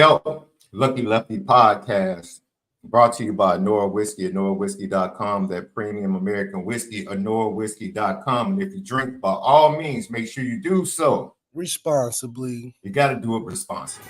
Yo, Lucky Lefty podcast brought to you by ONORA Whiskey at NORAWhiskey.com, that premium American whiskey at NORAWhiskey.com. And if you drink, by all means, make sure you do so responsibly. You got to do it responsibly.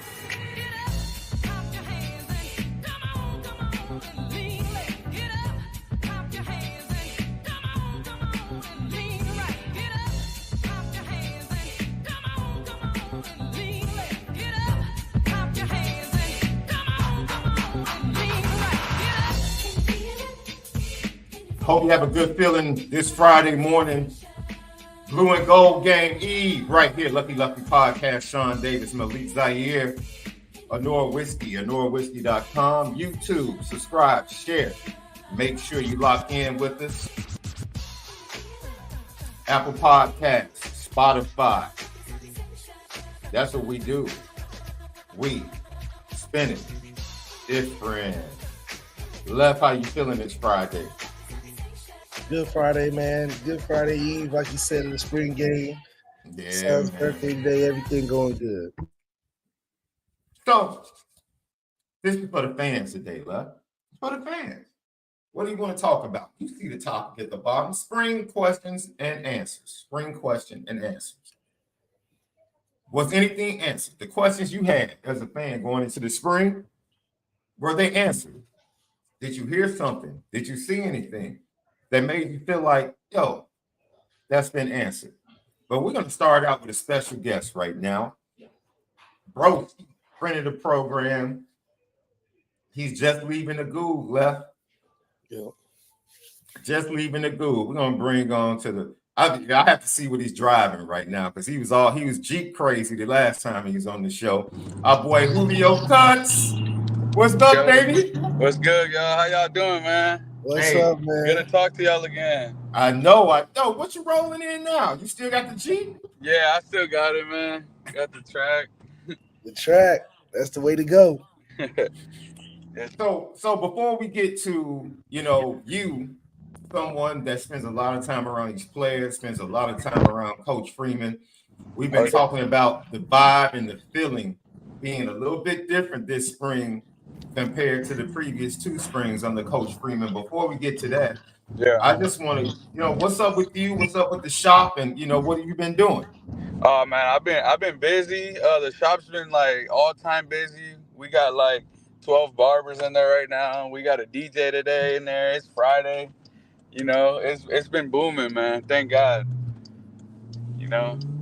Hope you have a good feeling this Friday morning. Blue and Gold Game Eve right here. Lucky Lefty Podcast. Shaun Davis, MALIK, ZAIRE, ONORA Whiskey, ONORAWhiskey.com. YouTube, subscribe, share. Make sure you lock in with us. Apple Podcasts, Spotify. That's what we do. We spin it different. Left, how you feeling this Friday? Good Friday, man. Good Friday Eve, like you said, in the spring game. Yeah, Son's birthday today, everything going good. So, this is for the fans today, Left. For the fans. What do you want to talk about? You see the topic at the bottom. Spring questions and answers. Spring question and answers. Was anything answered? The questions you had as a fan going into the spring, were they answered? Did you hear something? Did you see anything that made you feel like, yo, that's been answered? But we're going to start out with a special guest right now. Brody, friend of the program. He's just leaving the Google, Left. Yeah. Just leaving the Google. We're going to bring on to the, I have to see what he's driving right now, because he was Jeep crazy the last time he was on the show. Our boy Julio Cuts. What's up, baby? What's good, y'all? How y'all doing, man? What's up, man? Good to talk to y'all again. I know. What you rolling in now? You still got the Jeep? Yeah, I still got it, man. Got the track. The track. That's the way to go. So before we get to, you, someone that spends a lot of time around these players, spends a lot of time around Coach Freeman, we've been talking about the vibe and the feeling being a little bit different this spring compared to the previous two springs under Coach Freeman. Before we get to that, I just want to, what's up with you? What's up with the shop? And, what have you been doing? Oh, man, I've been busy. The shop's been, like, all-time busy. We got, like, 12 barbers in there right now. We got a DJ today in there. It's Friday. It's been booming, man. Thank God.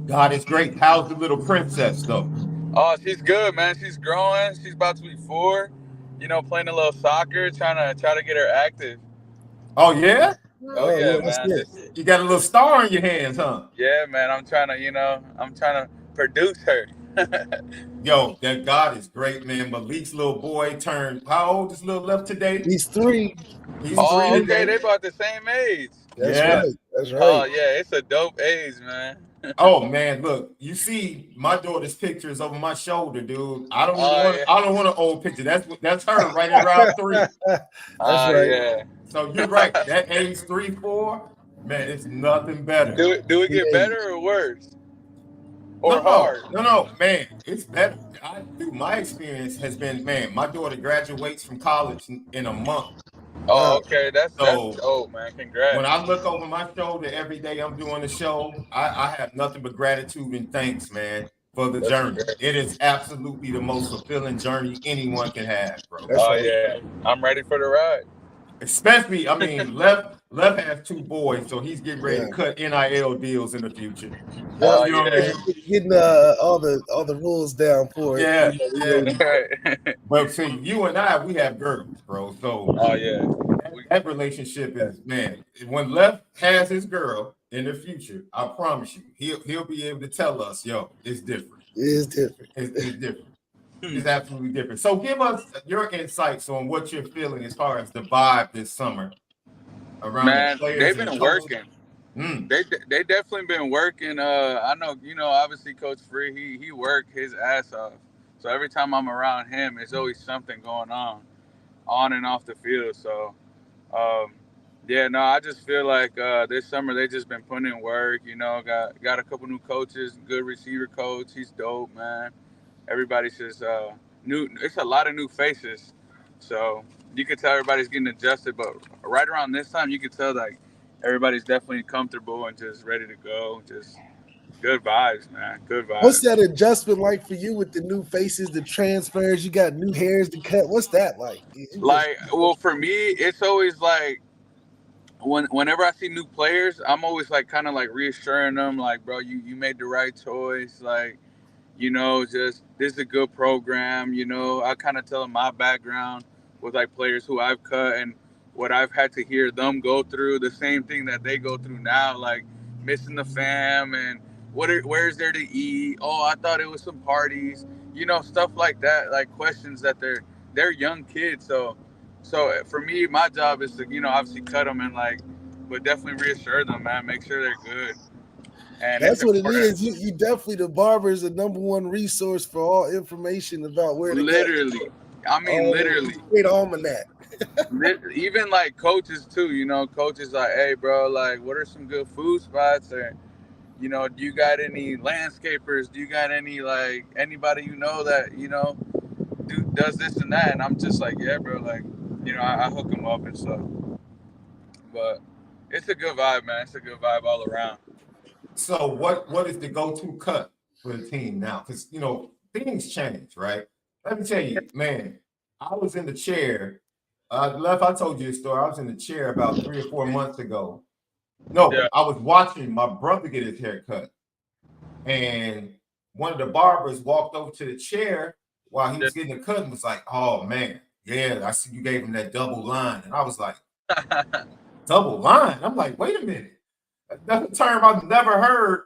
God is great. How's the little princess, though? Oh, she's good, man. She's growing. She's about to be 4. Playing a little soccer, trying to get her active. Oh, yeah? Oh yeah, man. You got a little star in your hands, huh? Yeah, man. I'm trying to produce her. Yo, that God is great, man. Malik's little boy turned, how old is little Left today? He's 3. He's 3 okay. today. They about the same age. That's right. That's right. Oh yeah, it's a dope age, man. Oh man, look, you see my daughter's pictures over my shoulder, dude. I don't want an old picture. That's her right around 3. That's right. Yeah. So you're right. That age 3, 4, man, it's nothing better. Do it get better or worse? Or hard? No, man, it's better. My experience has been, man, my daughter graduates from college in a month. Oh, okay. That's dope, man. Congrats. When I look over my shoulder every day I'm doing the show, I have nothing but gratitude and thanks, man, for the journey. Great. It is absolutely the most fulfilling journey anyone can have, bro. Yeah. I'm ready for the ride. Especially, Left has 2 boys, so he's getting ready to cut NIL deals in the future. What I mean? Getting all the rules down for it. Yeah. But see, you and I, we have girls, bro. So that relationship is, man. When Left has his girl in the future, I promise you, he'll be able to tell us, yo, it's different. It's different. It's different. It's absolutely different. So give us your insights on what you're feeling as far as the vibe this summer around the players. They've been working. They definitely been working. I know, obviously Coach Free, he worked his ass off. So every time I'm around him, there's always something going on and off the field. So, I just feel like this summer they just been putting in work. Got a couple new coaches, good receiver coach. He's dope, man. Everybody's just it's a lot of new faces. So you could tell everybody's getting adjusted, but right around this time, you could tell like everybody's definitely comfortable and just ready to go. Just good vibes, man. Good vibes. What's that adjustment like for you with the new faces, the transfers? You got new hairs to cut. What's that like? Well, for me, it's always like whenever I see new players, I'm always like kind of like reassuring them, like, bro, you made the right choice, like. Just this is a good program. I kind of tell them my background with like players who I've cut and what I've had to hear them go through, the same thing that they go through now, like missing the fam and where's there to eat? Oh, I thought it was some parties, stuff like that, like questions that they're young kids. So for me, my job is to, obviously cut them and like, but definitely reassure them, man, make sure they're good. And that's what it is. You definitely, the barber is the number one resource for all information about where to literally. I mean, literally. Great almanac. Even like coaches too. Coaches like, hey, bro, like, what are some good food spots? Or, do you got any landscapers? Do you got any like anybody that does this and that? And I'm just like, yeah, bro, like, I hook them up and stuff. But it's a good vibe, man. It's a good vibe all around. So what is the go-to cut for the team now? Because things change, right? Let me tell you, man. I was in the chair. Left, I told you a story. I was in the chair about 3 or 4 months ago. No, yeah. I was watching my brother get his hair cut, and one of the barbers walked over to the chair while he was getting the cut and was like, "Oh man, yeah, I see you gave him that double line," and I was like, "Double line?" I'm like, "Wait a minute." That's a term I've never heard.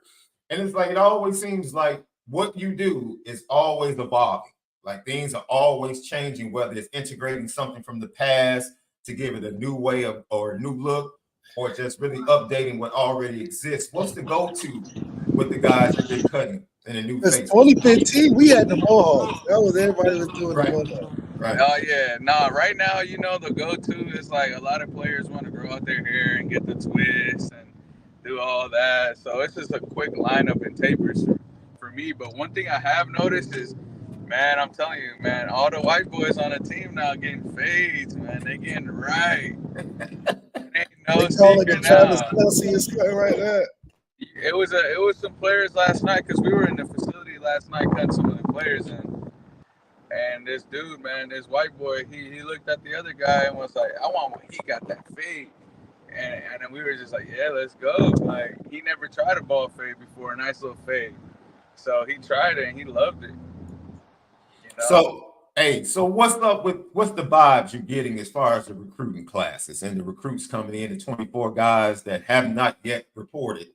And it's like, it always seems like what you do is always evolving. Like things are always changing, whether it's integrating something from the past to give it a new way of or a new look, or just really updating what already exists. What's the go-to with the guys you've been cutting in a new face? 2015, we had the mohawks. That was everybody was doing the mohawks. Right. Oh yeah. Nah, right now, the go-to is like a lot of players want to grow out their hair and get the twists and do all that. So it's just a quick lineup and tapers for me. But one thing I have noticed is, man, I'm telling you, man, all the white boys on the team now getting fades, man. They getting right. Ain't no secret now. Right there. It was some players last night because we were in the facility last night cutting some of the players in. And this dude, man, this white boy, he looked at the other guy and was like, I want what he got, that fade. And then we were just like, yeah, let's go. Like, he never tried a ball fade before, a nice little fade. So he tried it and he loved it. So what's up with what's the vibes you're getting as far as the recruiting classes and the recruits coming in, the 24 guys that have not yet reported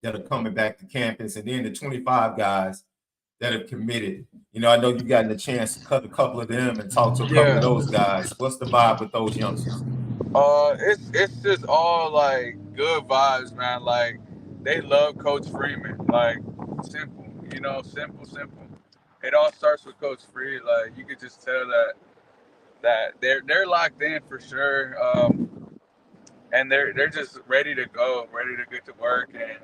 that are coming back to campus, and then the 25 guys that have committed? I know you've gotten a chance to cut a couple of them and talk to a couple of those guys. What's the vibe with those youngsters? It's just all like good vibes, man. Like they love Coach Freeman. Like simple, simple. It all starts with Coach Free. Like you could just tell that they're locked in for sure, and they're just ready to go, ready to get to work. And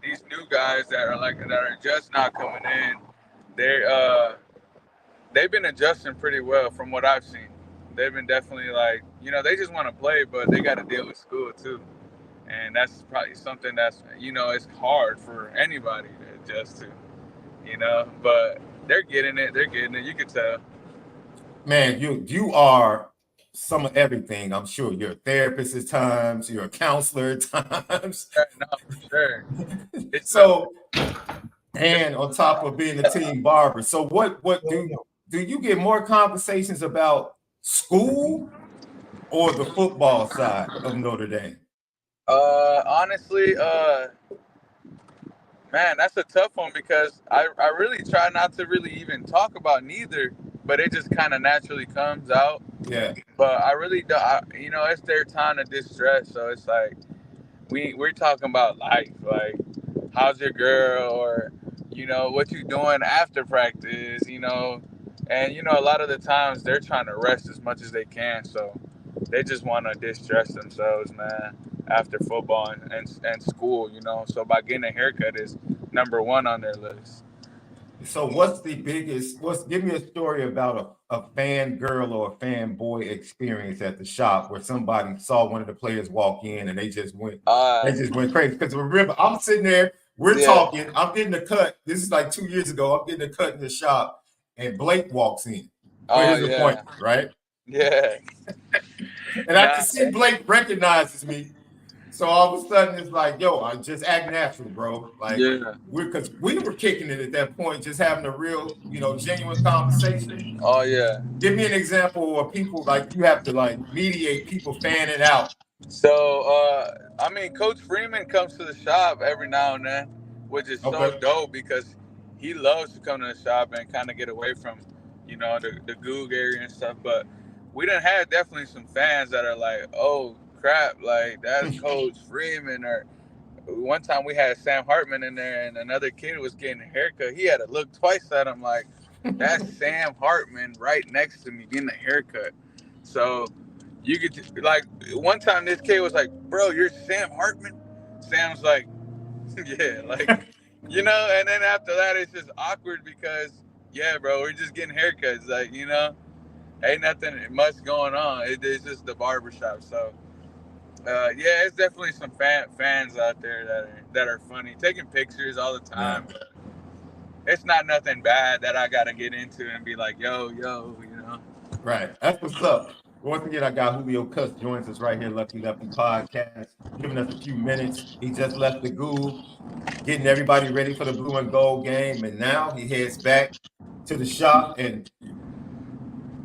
these new guys that are just not coming in, they've been adjusting pretty well from what I've seen. They've been definitely like, they just want to play, but they got to deal with school too. And that's probably something that's, it's hard for anybody to adjust to, but they're getting it. You can tell. Man, you are some of everything. I'm sure you're a therapist at times, you're a counselor at times. No, for sure. So, and on top of being a team barber. So what do you get more conversations about school or the football side of Notre Dame? Honestly, man, that's a tough one because I really try not to really even talk about neither, but it just kind of naturally comes out. Yeah. But I really don't, it's their time to distress. So it's like, we're talking about life, like, how's your girl, or, what you doing after practice, and, a lot of the times they're trying to rest as much as they can. So they just want to distress themselves, man, after football and school, So by getting a haircut is number one on their list. So what's the biggest? Give me a story about a fan girl or a fanboy experience at the shop where somebody saw one of the players walk in and they just went crazy. Because remember, I'm sitting there, we're talking, I'm getting a cut. This is like 2 years ago. I'm getting a cut in the shop, and Blake walks in for his appointment, right? Yeah. And I can see Blake recognizes me. So all of a sudden it's like, yo, I just act natural, bro. Like because we were kicking it at that point, just having a real, genuine conversation. Oh yeah. Give me an example of people like you have to like mediate people fanning out. So I mean, Coach Freeman comes to the shop every now and then, which is so dope because he loves to come to the shop and kind of get away from, the Goog area and stuff. But we done had definitely some fans that are like, oh crap, like that's Coach Freeman. Or one time we had Sam Hartman in there and another kid was getting a haircut. He had to look twice at him like, that's Sam Hartman right next to me getting a haircut. So you could, like, one time this kid was like, bro, you're Sam Hartman? Sam's like, yeah, like, and then after that it's just awkward because, yeah, bro, we're just getting haircuts. Like, ain't nothing much going on. It's just the barbershop. So, yeah, it's definitely some fans out there that are funny, taking pictures all the time. Yeah. But it's not nothing bad that I got to get into and be like, yo, Right. That's what's up. Once again, I got Julio Cuss joins us right here, Lefty Podcast, giving us a few minutes. He just left the Goog, getting everybody ready for the blue and gold game, and now he heads back to the shop. And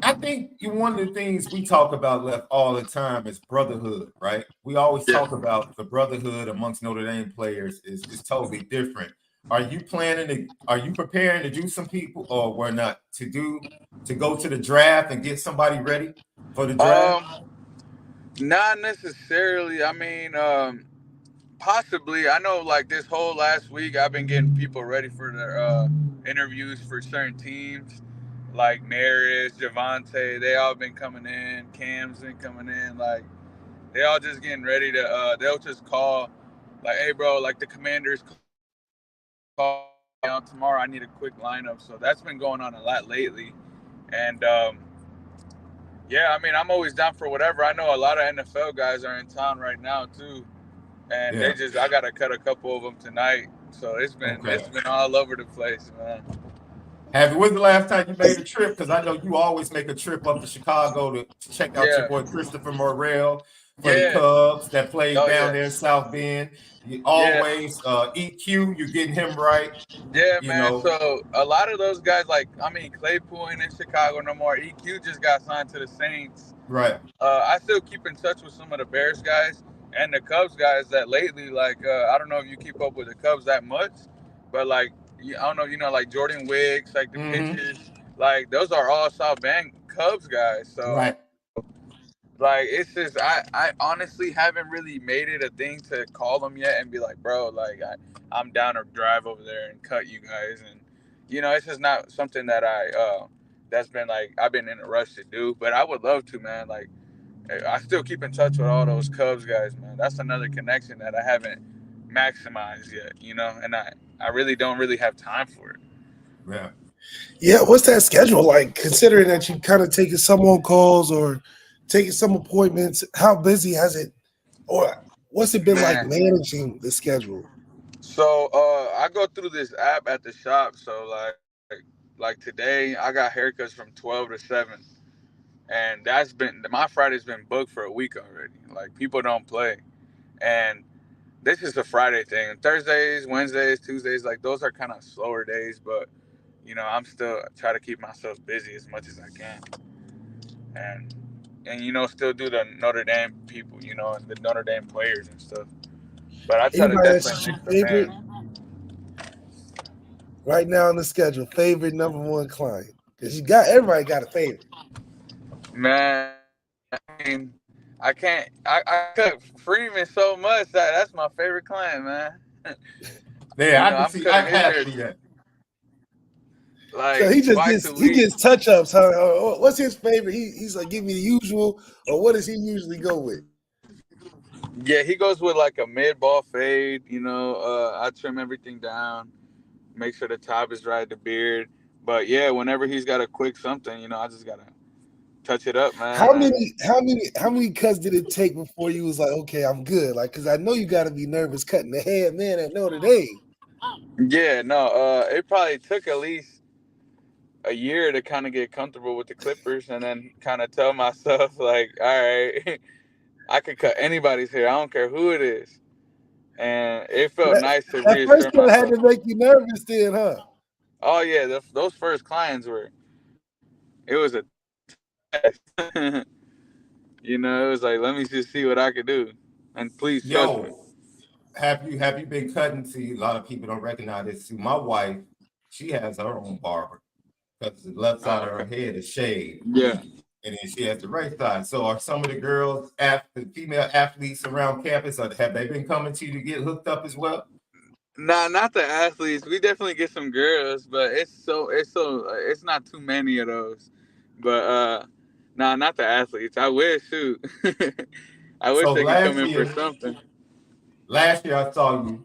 I think one of the things we talk about left all the time is brotherhood, right? We always talk about the brotherhood amongst Notre Dame players is totally different. Are you preparing to do some people or we're not to go to the draft and get somebody ready for the draft? Not necessarily. I mean, possibly. I know like this whole last week I've been getting people ready for their interviews for certain teams. Like Maris, Javante, they all been coming in. Cam's been coming in. Like they all just getting ready to. They'll just call, like, "Hey, bro, like the Commanders call out tomorrow. I need a quick lineup." So that's been going on a lot lately, and yeah, I mean, I'm always down for whatever. I know a lot of NFL guys are in town right now too, and I gotta cut a couple of them tonight. So it's been all over the place, man. When's the last time you made a trip? Because I know you always make a trip up to Chicago to check out your boy Christopher Morrell for the Cubs that played down there in South Bend. You always EQ, you're getting him right. Yeah, man. So a lot of those guys, like, I mean, Claypool ain't in Chicago no more. EQ just got signed to the Saints. Right. I still keep in touch with some of the Bears guys and the Cubs guys that lately, like, I don't know if you keep up with the Cubs that much, but like, I don't know, like Jordan Wicks, like the pitchers, like those are all South Bend Cubs guys. So, like, it's just I honestly haven't really made it a thing to call them yet and be like, bro, like I'm down to drive over there and cut you guys, and it's just not something that that's been like I've been in a rush to do, but I would love to, man. Like, I still keep in touch with all those Cubs guys, man. That's another connection that I haven't maximized yet, and I really don't really have time for it. Yeah. Yeah, what's that schedule like, considering that you kind of taking some on calls or taking some appointments? How busy has it, or what's it been like managing the schedule? So I go through this app at the shop. So like today I got haircuts from 12 to 7. And my Friday's been booked for a week already. Like, people don't play. And this is a Friday thing. Thursdays, Wednesdays, Tuesdays, like those are kind of slower days, but I'm still try to keep myself busy as much as I can. And still do the Notre Dame people, and the Notre Dame players and stuff. But I try to definitely favorite right now on the schedule, favorite number one client. Because everybody got a favorite. Man, I mean, I cut Freeman so much that's my favorite client, man. Yeah, I can see that. Like, so he gets touch ups. Huh? What's his favorite? He's like, give me the usual, or what does he usually go with? Yeah, he goes with like a mid ball fade. I trim everything down. make sure the top is right, the beard. But yeah, whenever he's got a quick something, you know, I just gotta touch it up, man. How many cuts did it take before you was like, okay, I'm good? Like, because I know you got to be nervous cutting the head man at Notre Dame. Yeah, no, it probably took at least a year to kind of get comfortable with the clippers, and then kind of tell myself like, all right, I could cut anybody's hair. I don't care who it is. And it felt nice to That reassure first one had myself. to make you nervous then, huh? Oh yeah, those first clients were. It was a test. You know, it was like, let me just see what I could do, and please trust me. Yo, have you been cutting? See, a lot of people don't recognize this. See, my wife, she has her own barber because the left side of her head is shaved. Yeah. And then she has the right side. So are some of the girls, female athletes around campus, have they been coming to you to get hooked up as well? Nah, not the athletes. We definitely get some girls, but it's not too many of those. But nah, not the athletes. I wish, shoot. I wish So they could come in for something. Last year I saw you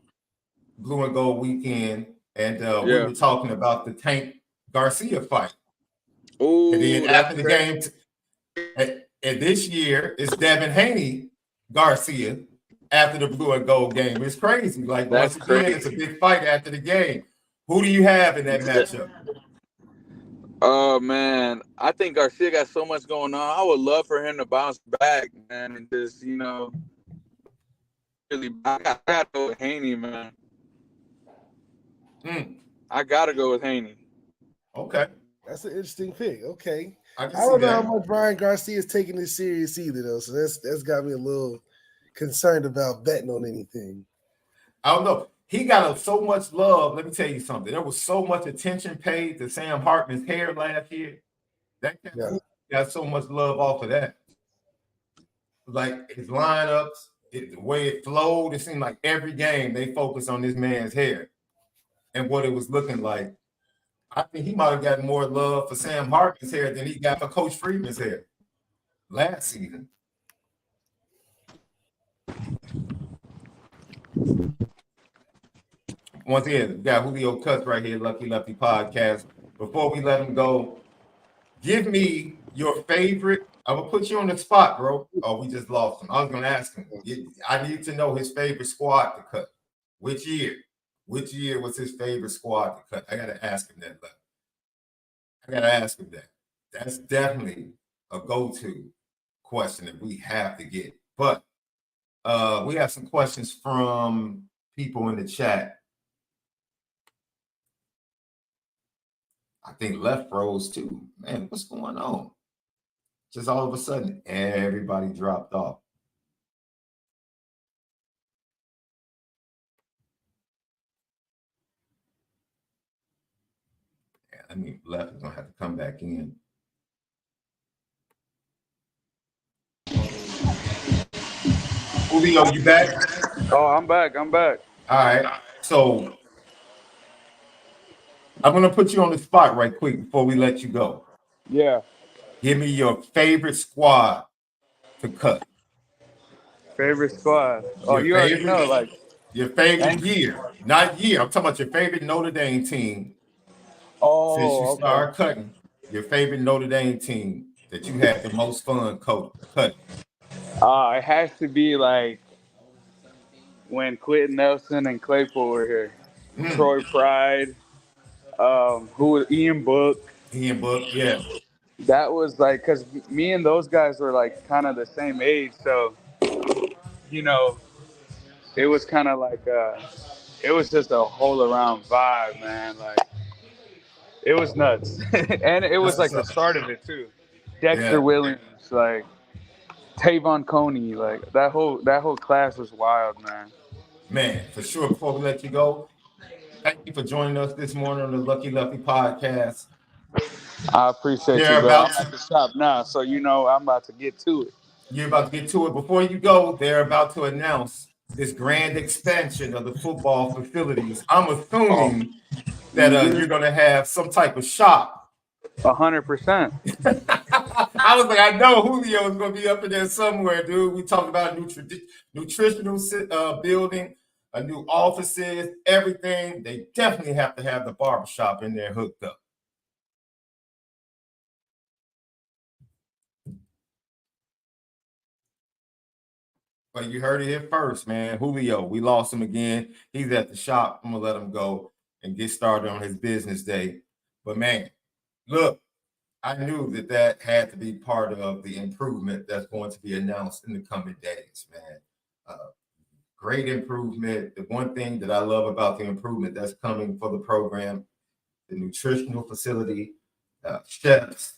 Blue and Gold weekend, and we were talking about the Tank Garcia fight. Ooh, and then after the game, and this year it's Devin Haney Garcia after the Blue and Gold game. It's crazy. Like, once again, it's a big fight after the game. Who do you have in that matchup? Oh man, I think Garcia got so much going on. I would love for him to bounce back, man, and just, you know, really. I gotta go with Haney, man. I gotta go with Haney. Okay, that's an interesting pick. Okay, I don't know how much Brian Garcia is taking this serious either, though. So that's got me a little concerned about betting on anything. I don't know. He got so much love. Let me tell you something. There was so much attention paid to Sam Hartman's hair last year. That got so much love off of that. Like, his lineups, the way it flowed, it seemed like every game they focused on this man's hair and what it was looking like. I think he might have gotten more love for Sam Hartman's hair than he got for Coach Freeman's hair last season. Once again, we got Julio Cuts right here, Lucky Lefty Podcast. Before we let him go, give me your favorite. I'm going to put you on the spot, bro. Oh, we just lost him. I was going to ask him. I need to know his favorite squad to cut. Which year? Which year was his favorite squad to cut? I got to ask him that. I got to ask him that. That's definitely a go-to question that we have to get. But we have some questions from people in the chat. I think Left froze too. Man, what's going on? Just all of a sudden, everybody dropped off. Yeah, I mean, Left is gonna have to come back in. Julio, you back? Oh, I'm back. All right. So I'm gonna put you on the spot right quick before we let you go. Yeah. Give me your favorite squad to cut. Favorite squad. You already know, like your favorite year, not year. I'm talking about your favorite Notre Dame team. Since you started cutting, your favorite Notre Dame team that you had the most fun cutting. It has to be like when Quentin Nelson and Claypool were here. Troy Pride, who was Ian Book, yeah. That was like, because me and those guys were like kind of the same age, so you know, it was kind of like it was just a whole around vibe, man. Like, it was nuts. And it was like the start of it too. Dexter Williams, like Tavon Coney, like that whole class was wild, man. Man, for sure. Before we let you go, thank you for joining us this morning on the Lucky Lefty Podcast. I appreciate you, bro. I'm at the shop now, so you know I'm about to get to it. You're about to get to it. Before you go, they're about to announce this grand expansion of the football facilities. I'm assuming that you're going to have some type of shop. 100%. I was like, I know Julio is going to be up in there somewhere, dude. We talked about a nutritional building, a new offices, everything. They definitely have to have the barbershop in there hooked up. But you heard it here first, man. Julio, we lost him again. He's at the shop. I'm gonna let him go and get started on his business day. But man, look, I knew that had to be part of the improvement that's going to be announced in the coming days, man. Great improvement. The one thing that I love about the improvement that's coming for the program, the nutritional facility, chefs,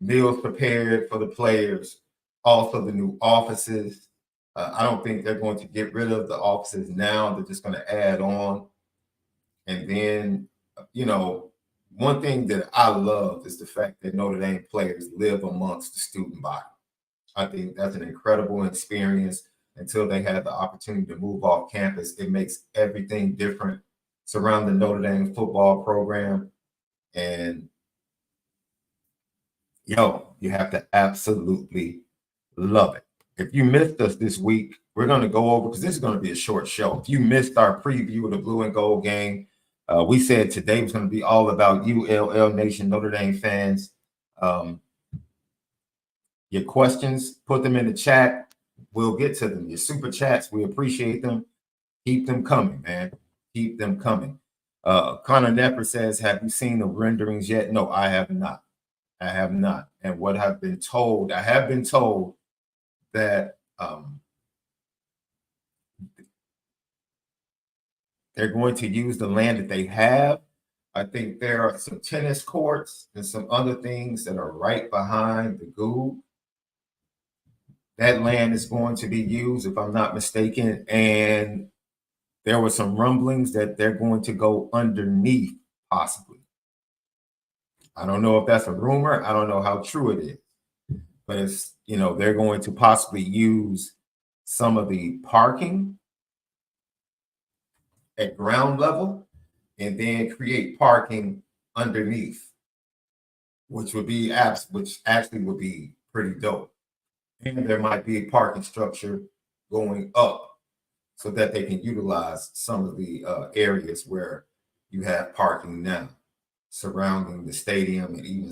meals prepared for the players, also the new offices. I don't think they're going to get rid of the offices now. They're just going to add on. And then, you know, one thing that I love is the fact that Notre Dame players live amongst the student body. I think that's an incredible experience until they have the opportunity to move off campus. It makes everything different surrounding the Notre Dame football program. And, you have to absolutely love it. If you missed us this week, we're going to go over, because this is going to be a short show. If you missed our preview of the blue and gold game, we said today was going to be all about ULL Nation, Notre Dame fans. Your questions, put them in the chat. We'll get to them. Your super chats, we appreciate them. Keep them coming, man. Keep them coming. Connor Nepper says, have you seen the renderings yet? No, I have not. I have not. And what I've been told, I have been told that they're going to use the land that they have. I think there are some tennis courts and some other things that are right behind the Google. That land is going to be used, if I'm not mistaken. And there were some rumblings that they're going to go underneath, possibly. I don't know if that's a rumor. I don't know how true it is. But it's, they're going to possibly use some of the parking at ground level and then create parking underneath, which actually would be pretty dope. And there might be a parking structure going up so that they can utilize some of the areas where you have parking now surrounding the stadium and even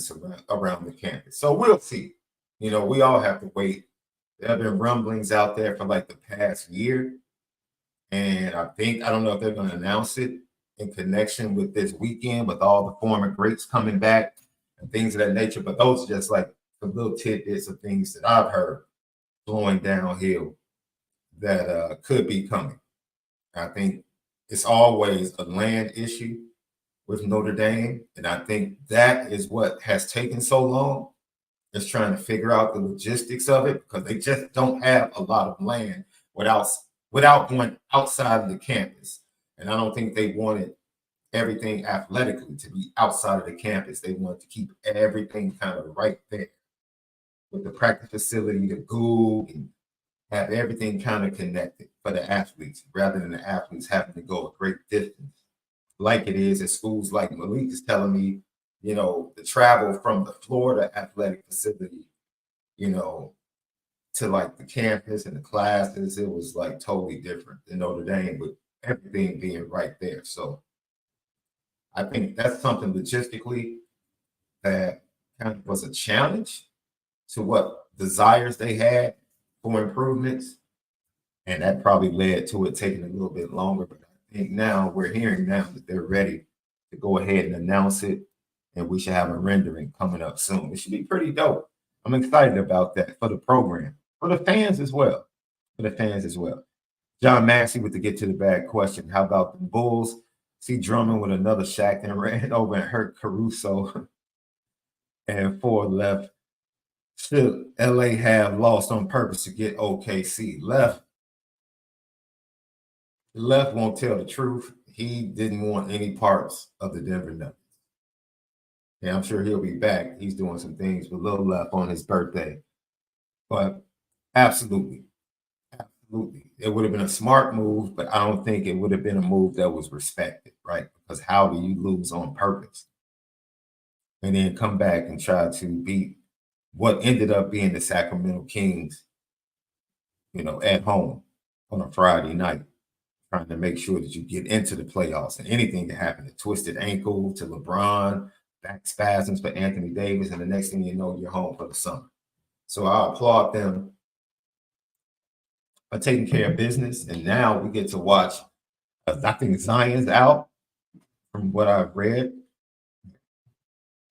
around the campus. So we'll see. We all have to wait. There have been rumblings out there for like the past year. And I don't know if they're going to announce it in connection with this weekend with all the former greats coming back and things of that nature. But those are just like some little tidbits of things that I've heard flowing downhill that could be coming. I think it's always a land issue with Notre Dame. And I think that is what has taken so long, is trying to figure out the logistics of it, because they just don't have a lot of land without going outside of the campus. And I don't think they wanted everything athletically to be outside of the campus. They wanted to keep everything kind of right there with the practice facility, the Google, and have everything kind of connected for the athletes, rather than the athletes having to go a great distance like it is at schools like MALIK is telling me, the travel from the Florida athletic facility, to like the campus and the classes, it was like totally different than Notre Dame, with everything being right there. So I think that's something logistically that kind of was a challenge to what desires they had for improvements. And that probably led to it taking a little bit longer. But I think now we're hearing now that they're ready to go ahead and announce it. And we should have a rendering coming up soon. It should be pretty dope. I'm excited about that for the program, for the fans as well. John Massey with the get to the bag question. How about the Bulls? See Drummond with another sack and ran over and hurt Caruso and 4 left. Should LA have lost on purpose to get OKC? Left won't tell the truth. He didn't want any parts of the Denver Nuggets. Yeah, I'm sure he'll be back. He's doing some things with Lil Left on his birthday. But absolutely. It would have been a smart move, but I don't think it would have been a move that was respected, right? Because how do you lose on purpose and then come back and try to beat what ended up being the Sacramento Kings, at home on a Friday night? trying to make sure that you get into the playoffs, and anything can happen. A twisted ankle to LeBron, back spasms for Anthony Davis, and the next thing you know, you're home for the summer. So I applaud them for taking care of business. And now we get to watch. I think Zion's out from what I've read.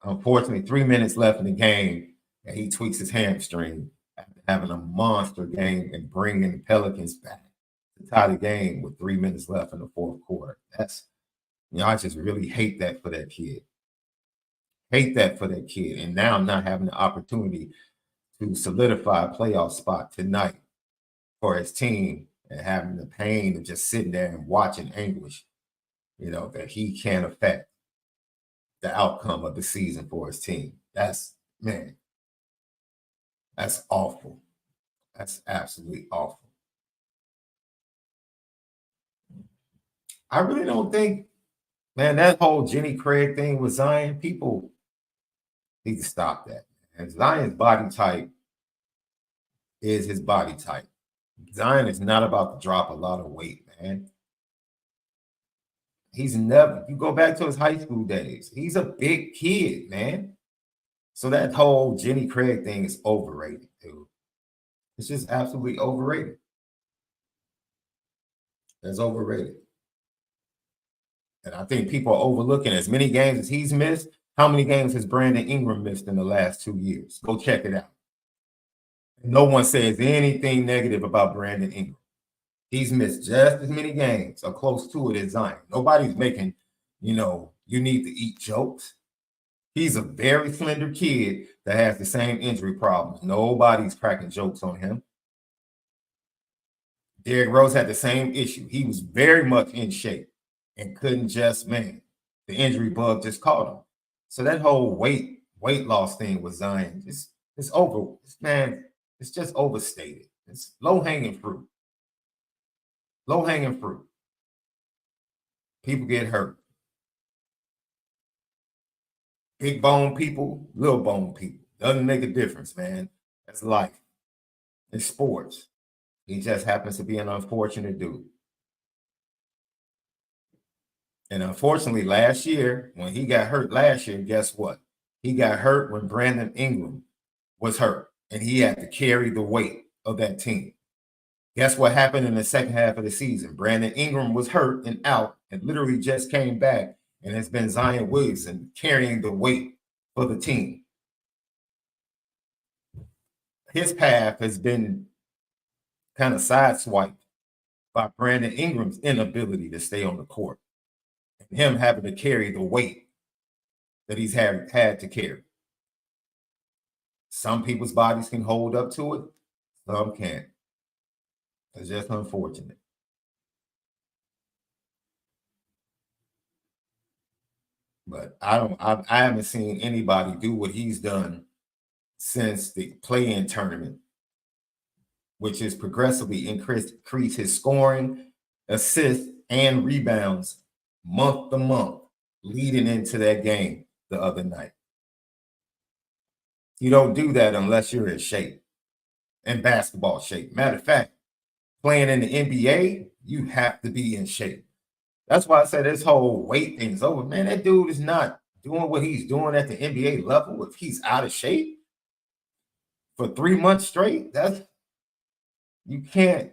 Unfortunately, 3 minutes left in the game, and he tweaks his hamstring after having a monster game and bringing the Pelicans back to tie the game with 3 minutes left in the fourth quarter. That's, I just really hate that for that kid. Hate that for that kid. And now not having the opportunity to solidify a playoff spot tonight for his team, and having the pain of just sitting there and watching anguish, that he can't affect the outcome of the season for his team. That's awful. That's absolutely awful. I really don't think, that whole Jenny Craig thing with Zion, people need to stop that. And Zion's body type is his body type. Zion is not about to drop a lot of weight, man. He's never, you go back to his high school days, he's a big kid, man. So that whole Jenny Craig thing is overrated, dude. It's just absolutely overrated. It's overrated. And I think people are overlooking as many games as he's missed. How many games has Brandon Ingram missed in the last 2 years? Go check it out. No one says anything negative about Brandon Ingram. He's missed just as many games or close to it as Zion. Nobody's making, you need to eat jokes. He's a very slender kid that has the same injury problems. Nobody's cracking jokes on him. Derrick Rose had the same issue. He was very much in shape and couldn't just, the injury bug just caught him. So that whole weight loss thing with Zion, it's over. It's just overstated. It's low-hanging fruit. Low-hanging fruit. People get hurt. Big bone people, little bone people. Doesn't make a difference, man. That's life. It's sports. He just happens to be an unfortunate dude. And unfortunately, last year, when he got hurt last year, guess what? He got hurt when Brandon Ingram was hurt, and he had to carry the weight of that team. Guess what happened in the second half of the season? Brandon Ingram was hurt and out and literally just came back, and it's been Zion Williamson carrying the weight for the team. His path has been kind of sideswiped by Brandon Ingram's inability to stay on the court and him having to carry the weight that he's had to carry. Some people's bodies can hold up to it, some can't. It's just unfortunate. But I haven't seen anybody do what he's done since the play-in tournament, which is progressively increase his scoring, assists, and rebounds month to month leading into that game the other night. You don't do that unless you're in shape, in basketball shape. Matter of fact, playing in the NBA, you have to be in shape. That's why I said this whole weight thing is over. Man, that dude is not doing what he's doing at the NBA level if he's out of shape for 3 months straight. You can't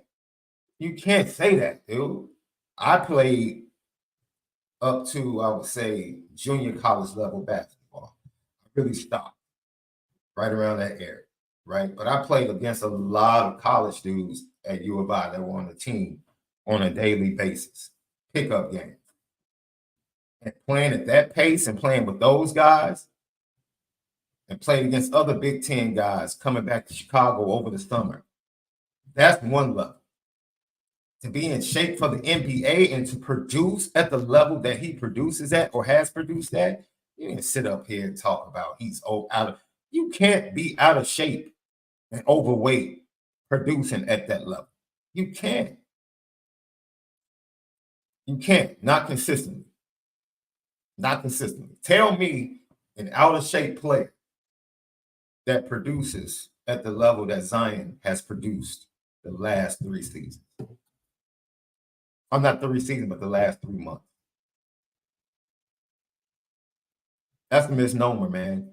say that, dude. I played up to, I would say, junior college level basketball. I really stopped right around that area, right? But I played against a lot of college dudes at U of I that were on the team on a daily basis, pickup games. And playing at that pace and playing with those guys and playing against other Big Ten guys coming back to Chicago over the summer, that's one level. To be in shape for the NBA and to produce at the level that he produces at or has produced at, you can sit up here and talk about he's out of. You can't be out of shape and overweight producing at that level. You can't. You can't. Not consistently. Not consistently. Tell me an out of shape player that produces at the level that Zion has produced the last 3 seasons. I'm not 3 seasons, but the last 3 months. That's a misnomer, man.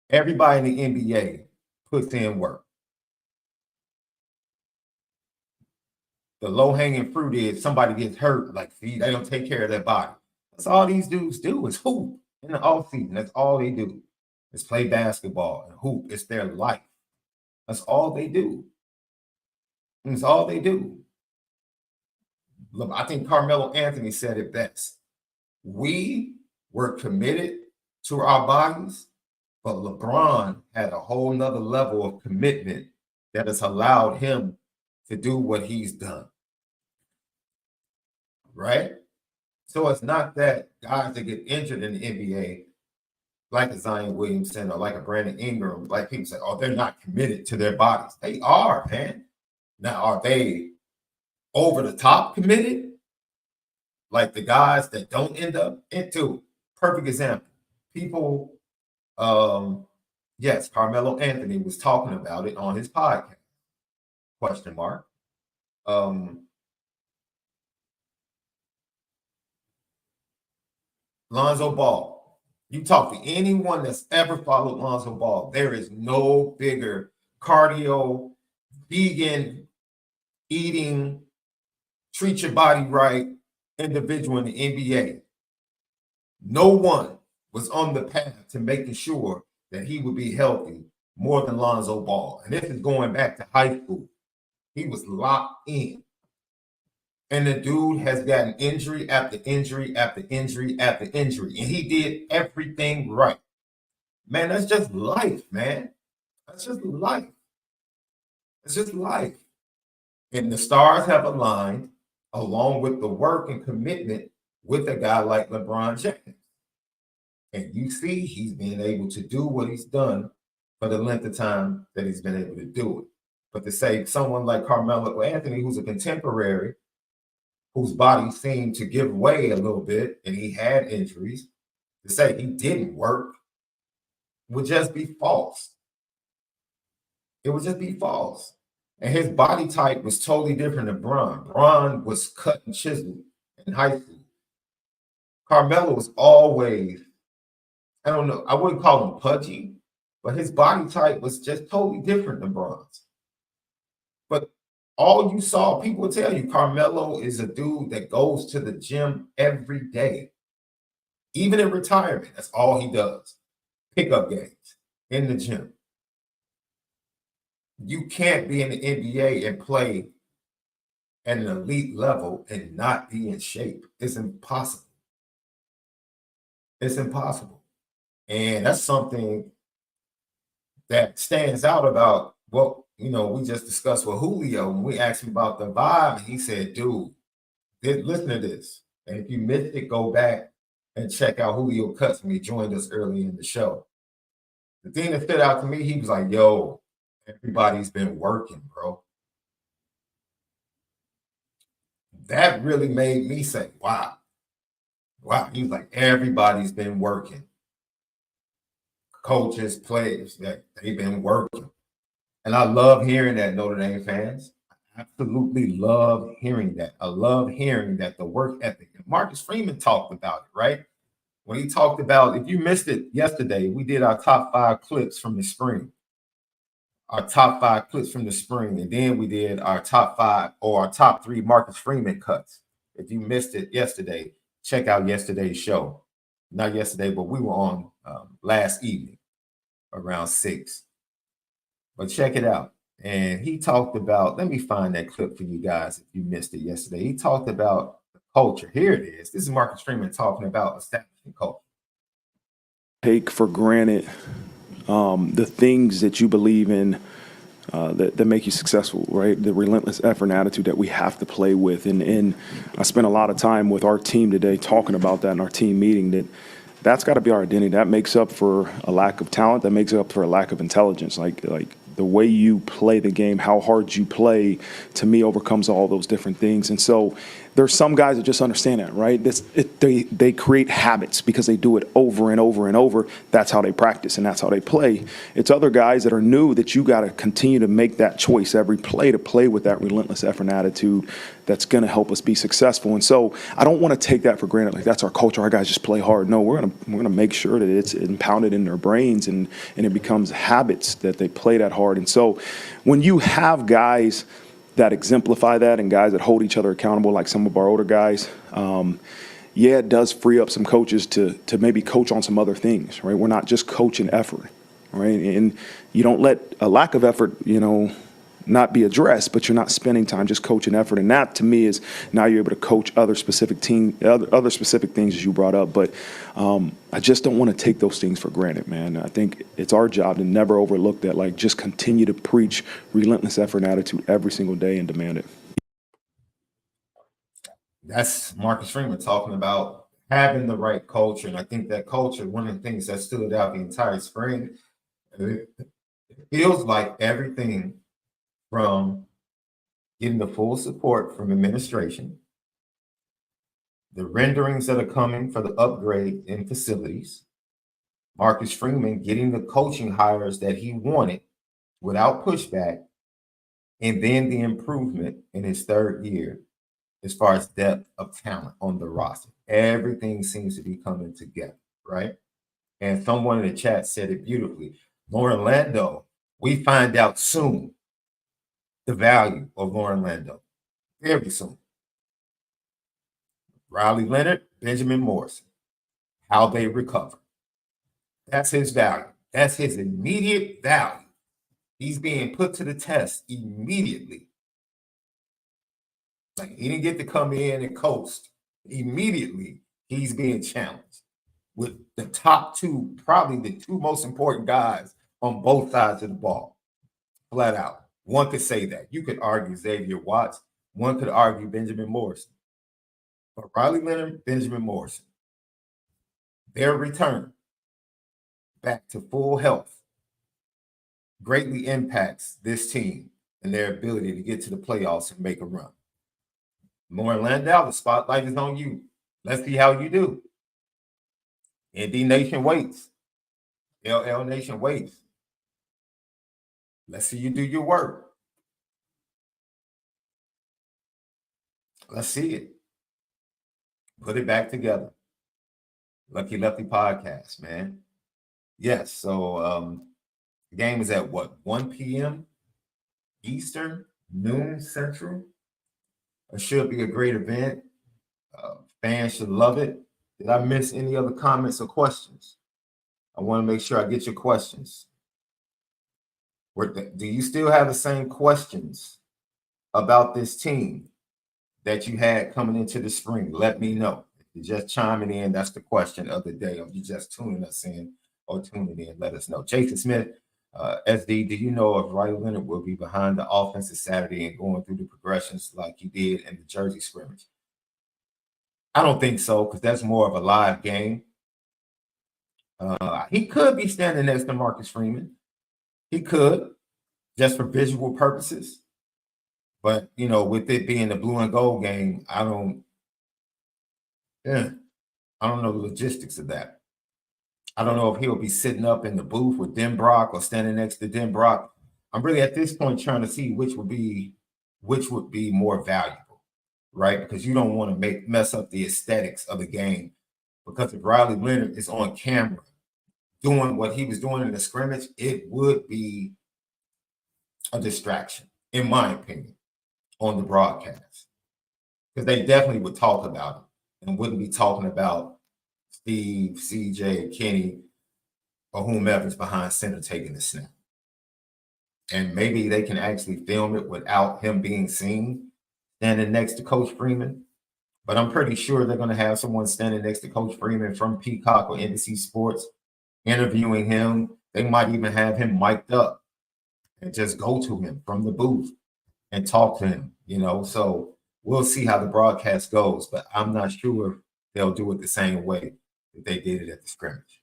Everybody in the NBA puts in work. The low-hanging fruit is somebody gets hurt, like, see, they don't take care of their body. That's all these dudes do is hoop in the offseason. That's all they do is play basketball and hoop. It's their life. That's all they do. And it's all they do. Look, I think Carmelo Anthony said it best. We were committed to our bodies, but LeBron had a whole nother level of commitment that has allowed him to do what he's done. Right? So it's not that guys that get injured in the NBA, like a Zion Williamson or like a Brandon Ingram, like people say, oh, they're not committed to their bodies. They are, man. Now, are they over the top committed? Like the guys that don't end up into, perfect example. People, yes, Carmelo Anthony was talking about it on his podcast, question mark. Lonzo Ball. You talk to anyone that's ever followed Lonzo Ball, there is no bigger cardio, vegan, eating, treat your body right individual in the NBA. No one was on the path to making sure that he would be healthy more than Lonzo Ball. And this is going back to high school. He was locked in. And the dude has gotten injury after injury after injury after injury. And he did everything right. Man, that's just life, man. That's just life. It's just life. And the stars have aligned along with the work and commitment with a guy like LeBron James. And you see he's been able to do what he's done for the length of time that he's been able to do it. But to say someone like Carmelo Anthony, who's a contemporary, whose body seemed to give way a little bit and he had injuries, to say he didn't work would just be false. It would just be false. And his body type was totally different than Bron. Bron was cut and chiseled in high school. Carmelo was always, I don't know, I wouldn't call him pudgy, but his body type was just totally different than Bron's. But all you saw, people will tell you, Carmelo is a dude that goes to the gym every day. Even in retirement, that's all he does. Pickup games in the gym. You can't be in the NBA and play at an elite level and not be in shape. It's impossible. It's impossible. And that's something that stands out about what, you know, we just discussed with Julio when we asked him about the vibe. And he said, dude, listen to this. And if you missed it, go back and check out Julio Cuts when he joined us early in the show. The thing that stood out to me, he was like, yo, everybody's been working, bro. That really made me say, wow. Wow. He was like, everybody's been working. Coaches, players, they've been working. And I love hearing that, Notre Dame fans. I absolutely love hearing that. I love hearing that the work ethic. Marcus Freeman talked about it, right? When he talked about, if you missed it yesterday, we did our top 5 clips from the spring. Our top 5 clips from the spring. And then we did our top 5 or our top 3 Marcus Freeman cuts. If you missed it yesterday, check out yesterday's show. Not yesterday, but we were on last evening around 6. But check it out. And he talked about, let me find that clip for you guys if you missed it yesterday. He talked about the culture. Here it is. This is Marcus Freeman talking about establishing culture. Take for granted the things that you believe in that make you successful, right? The relentless effort and attitude that we have to play with. And I spent a lot of time with our team today talking about that in our team meeting, that's got to be our identity. That makes up for a lack of talent. That makes up for a lack of intelligence. Like the way you play the game, how hard you play, to me, overcomes all those different things. And so there's some guys that just understand that, right? They create habits because they do it over and over and over. That's how they practice and that's how they play. It's other guys that are new that you got to continue to make that choice every play to play with that relentless effort and attitude that's going to help us be successful. And so I don't want to take that for granted. Like, that's our culture. Our guys just play hard. No, we're gonna make sure that it's impounded in their brains and it becomes habits that they play that hard. And so when you have guys that exemplify that and guys that hold each other accountable, like some of our older guys, yeah, it does free up some coaches to maybe coach on some other things, right? We're not just coaching effort, right? And you don't let a lack of effort, not be addressed, but you're not spending time just coaching effort. And that, to me, is now you're able to coach other specific other specific things as you brought up. But I just don't want to take those things for granted, man. I think it's our job to never overlook that. Like, just continue to preach relentless effort and attitude every single day and demand it. That's Marcus Freeman talking about having the right culture. And I think that culture, one of the things that stood out the entire spring, it feels like everything from getting the full support from administration, the renderings that are coming for the upgrade in facilities, Marcus Freeman getting the coaching hires that he wanted without pushback, and then the improvement in his third year as far as depth of talent on the roster. Everything seems to be coming together, right? And someone in the chat said it beautifully. Lauren Lando, we find out soon the value of Lauren Lando. Very soon. Riley Leonard, Benjamin Morrison, how they recover. That's his value. That's his immediate value. He's being put to the test immediately. Like, he didn't get to come in and coast. Immediately, he's being challenged with the top two, probably the two most important guys on both sides of the ball. Flat out. One could say that. You could argue Xavier Watts. One could argue Benjamin Morrison. But Riley Leonard, Benjamin Morrison, their return back to full health greatly impacts this team and their ability to get to the playoffs and make a run. Lauren Landau, the spotlight is on you. Let's see how you do. ND Nation waits. LL Nation waits. Let's see you do your work. Let's see it. Put it back together. Lucky Lefty podcast, man. Yes, so the game is at what? 1 p.m. Eastern, noon Central. It should be a great event. Fans should love it. Did I miss any other comments or questions? I want to make sure I get your questions. Do you still have the same questions about this team that you had coming into the spring? Let me know. If you're just chiming in, that's the question of the day. Or you just tuning us in or tuning in, let us know. Jason Smith, SD, do you know if Riley Leonard will be behind the offense this Saturday and going through the progressions like he did in the Jersey scrimmage? I don't think so, because that's more of a live game. He could be standing next to Marcus Freeman. He could, just for visual purposes. But, with it being the blue and gold game, I don't know the logistics of that. I don't know if he'll be sitting up in the booth with Den Brock or standing next to Den Brock. I'm really at this point trying to see which would be more valuable, right? Because you don't want to mess up the aesthetics of the game. Because if Riley Leonard is on camera doing what he was doing in the scrimmage, it would be a distraction, in my opinion, on the broadcast. Because they definitely would talk about it and wouldn't be talking about Steve, CJ, Kenny, or whomever's behind center taking the snap. And maybe they can actually film it without him being seen standing next to Coach Freeman. But I'm pretty sure they're going to have someone standing next to Coach Freeman from Peacock or NBC Sports interviewing him. They might even have him mic'd up and just go to him from the booth and talk to him, So we'll see how the broadcast goes, but I'm not sure they'll do it the same way that they did it at the scrimmage,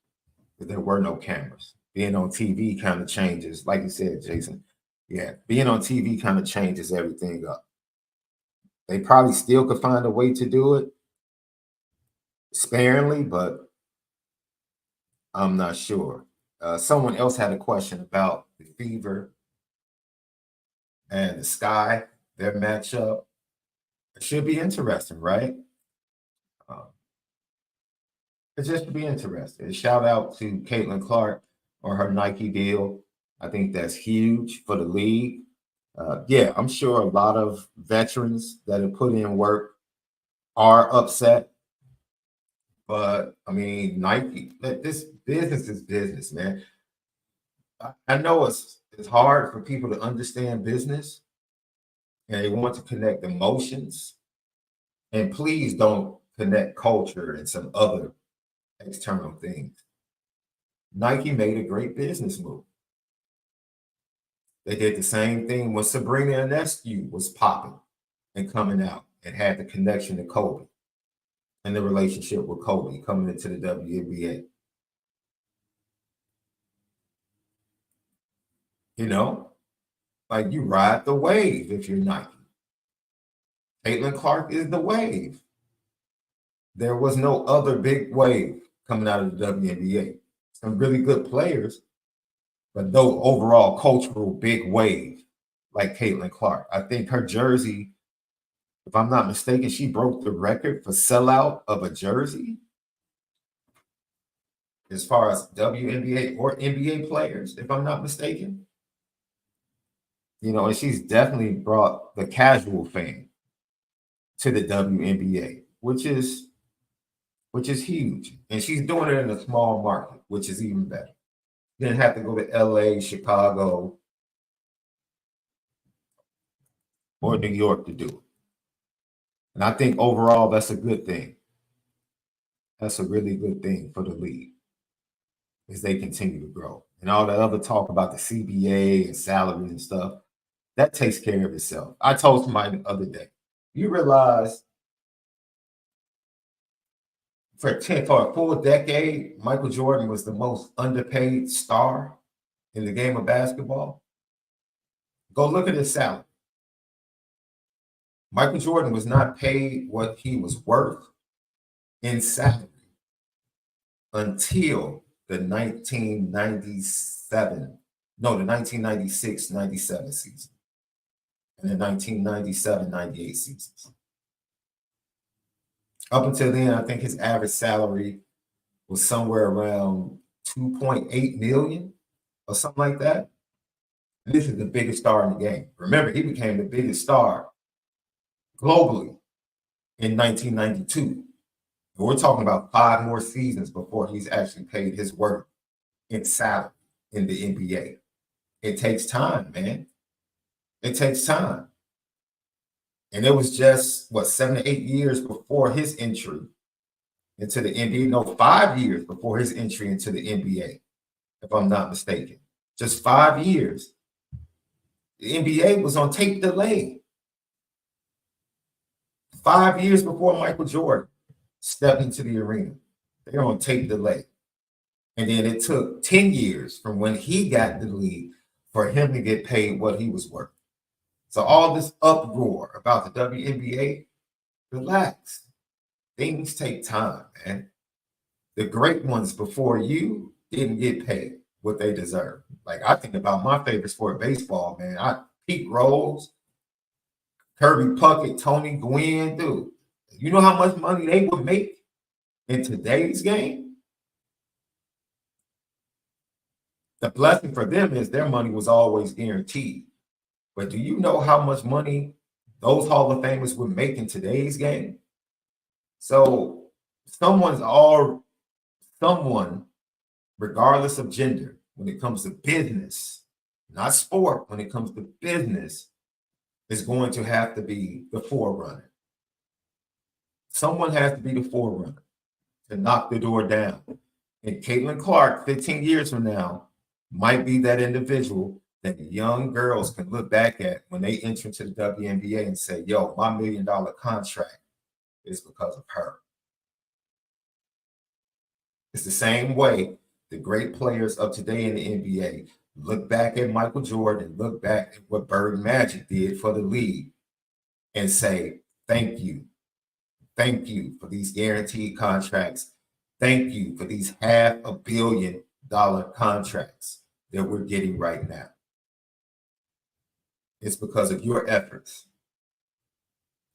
because there were no cameras. Being on TV kind of changes, like you said, Jason. Yeah, being on TV kind of changes everything up. They probably still could find a way to do it sparingly, but I'm not sure. Someone else had a question about the Fever and the Sky, their matchup. It should be interesting, right? It just should be interesting. Shout out to Caitlin Clark on her Nike deal. I think that's huge for the league. Yeah, I'm sure a lot of veterans that have put in work are upset. But I mean, Nike, this business is business, man. I know it's hard for people to understand business and they want to connect emotions. And please don't connect culture and some other external things. Nike made a great business move. They did the same thing when Sabrina Ionescu was popping and coming out and had the connection to Kobe and the relationship with Kobe coming into the WNBA. You know, like you ride the wave if you're Nike. Caitlin Clark is the wave. There was no other big wave coming out of the WNBA. Some really good players, but no overall cultural big wave like Caitlin Clark. I think her jersey, if I'm not mistaken, she broke the record for sellout of a jersey as far as WNBA or NBA players, if I'm not mistaken. You know, and she's definitely brought the casual fan to the WNBA, which is huge. And she's doing it in a small market, which is even better. You didn't have to go to LA, Chicago, or New York to do it. And I think overall that's a good thing. That's a really good thing for the league as they continue to grow. And all that other talk about the CBA and salaries and stuff, that takes care of itself. I told somebody the other day, you realize for a full decade, Michael Jordan was the most underpaid star in the game of basketball? Go look at his salary. Michael Jordan was not paid what he was worth in salary until the 1996-97 season and the 1997-98 seasons. Up until then, I think his average salary was somewhere around 2.8 million or something like that. And this is the biggest star in the game. Remember, he became the biggest star globally in 1992. And we're talking about 5 more seasons before he's actually paid his worth in salary in the NBA. It takes time, man. It takes time. And it was just, 7 to 8 years before his entry into the NBA. No, 5 years before his entry into the NBA, if I'm not mistaken. Just 5 years. The NBA was on tape delay. 5 years before Michael Jordan stepped into the arena. They're on tape delay. And then it took 10 years from when he got the league for him to get paid what he was worth. So all this uproar about the WNBA, relax. Things take time, man. The great ones before you didn't get paid what they deserve. Like I think about my favorite sport, baseball, man. Pete Rose, Kirby Puckett, Tony Gwynn, dude. You know how much money they would make in today's game? The blessing for them is their money was always guaranteed. But do you know how much money those Hall of Famers would make in today's game? So someone, regardless of gender, when it comes to business, not sport, when it comes to business, is going to have to be the forerunner. Someone has to be the forerunner to knock the door down. And Caitlin Clark, 15 years from now, might be that individual that young girls can look back at when they enter into the WNBA and say, yo, my $1 million contract is because of her. It's the same way the great players of today in the NBA look back at Michael Jordan, look back at what Bird Magic did for the league and say, Thank you. Thank you for these guaranteed contracts. Thank you for these $500 million contracts that we're getting right now. It's because of your efforts.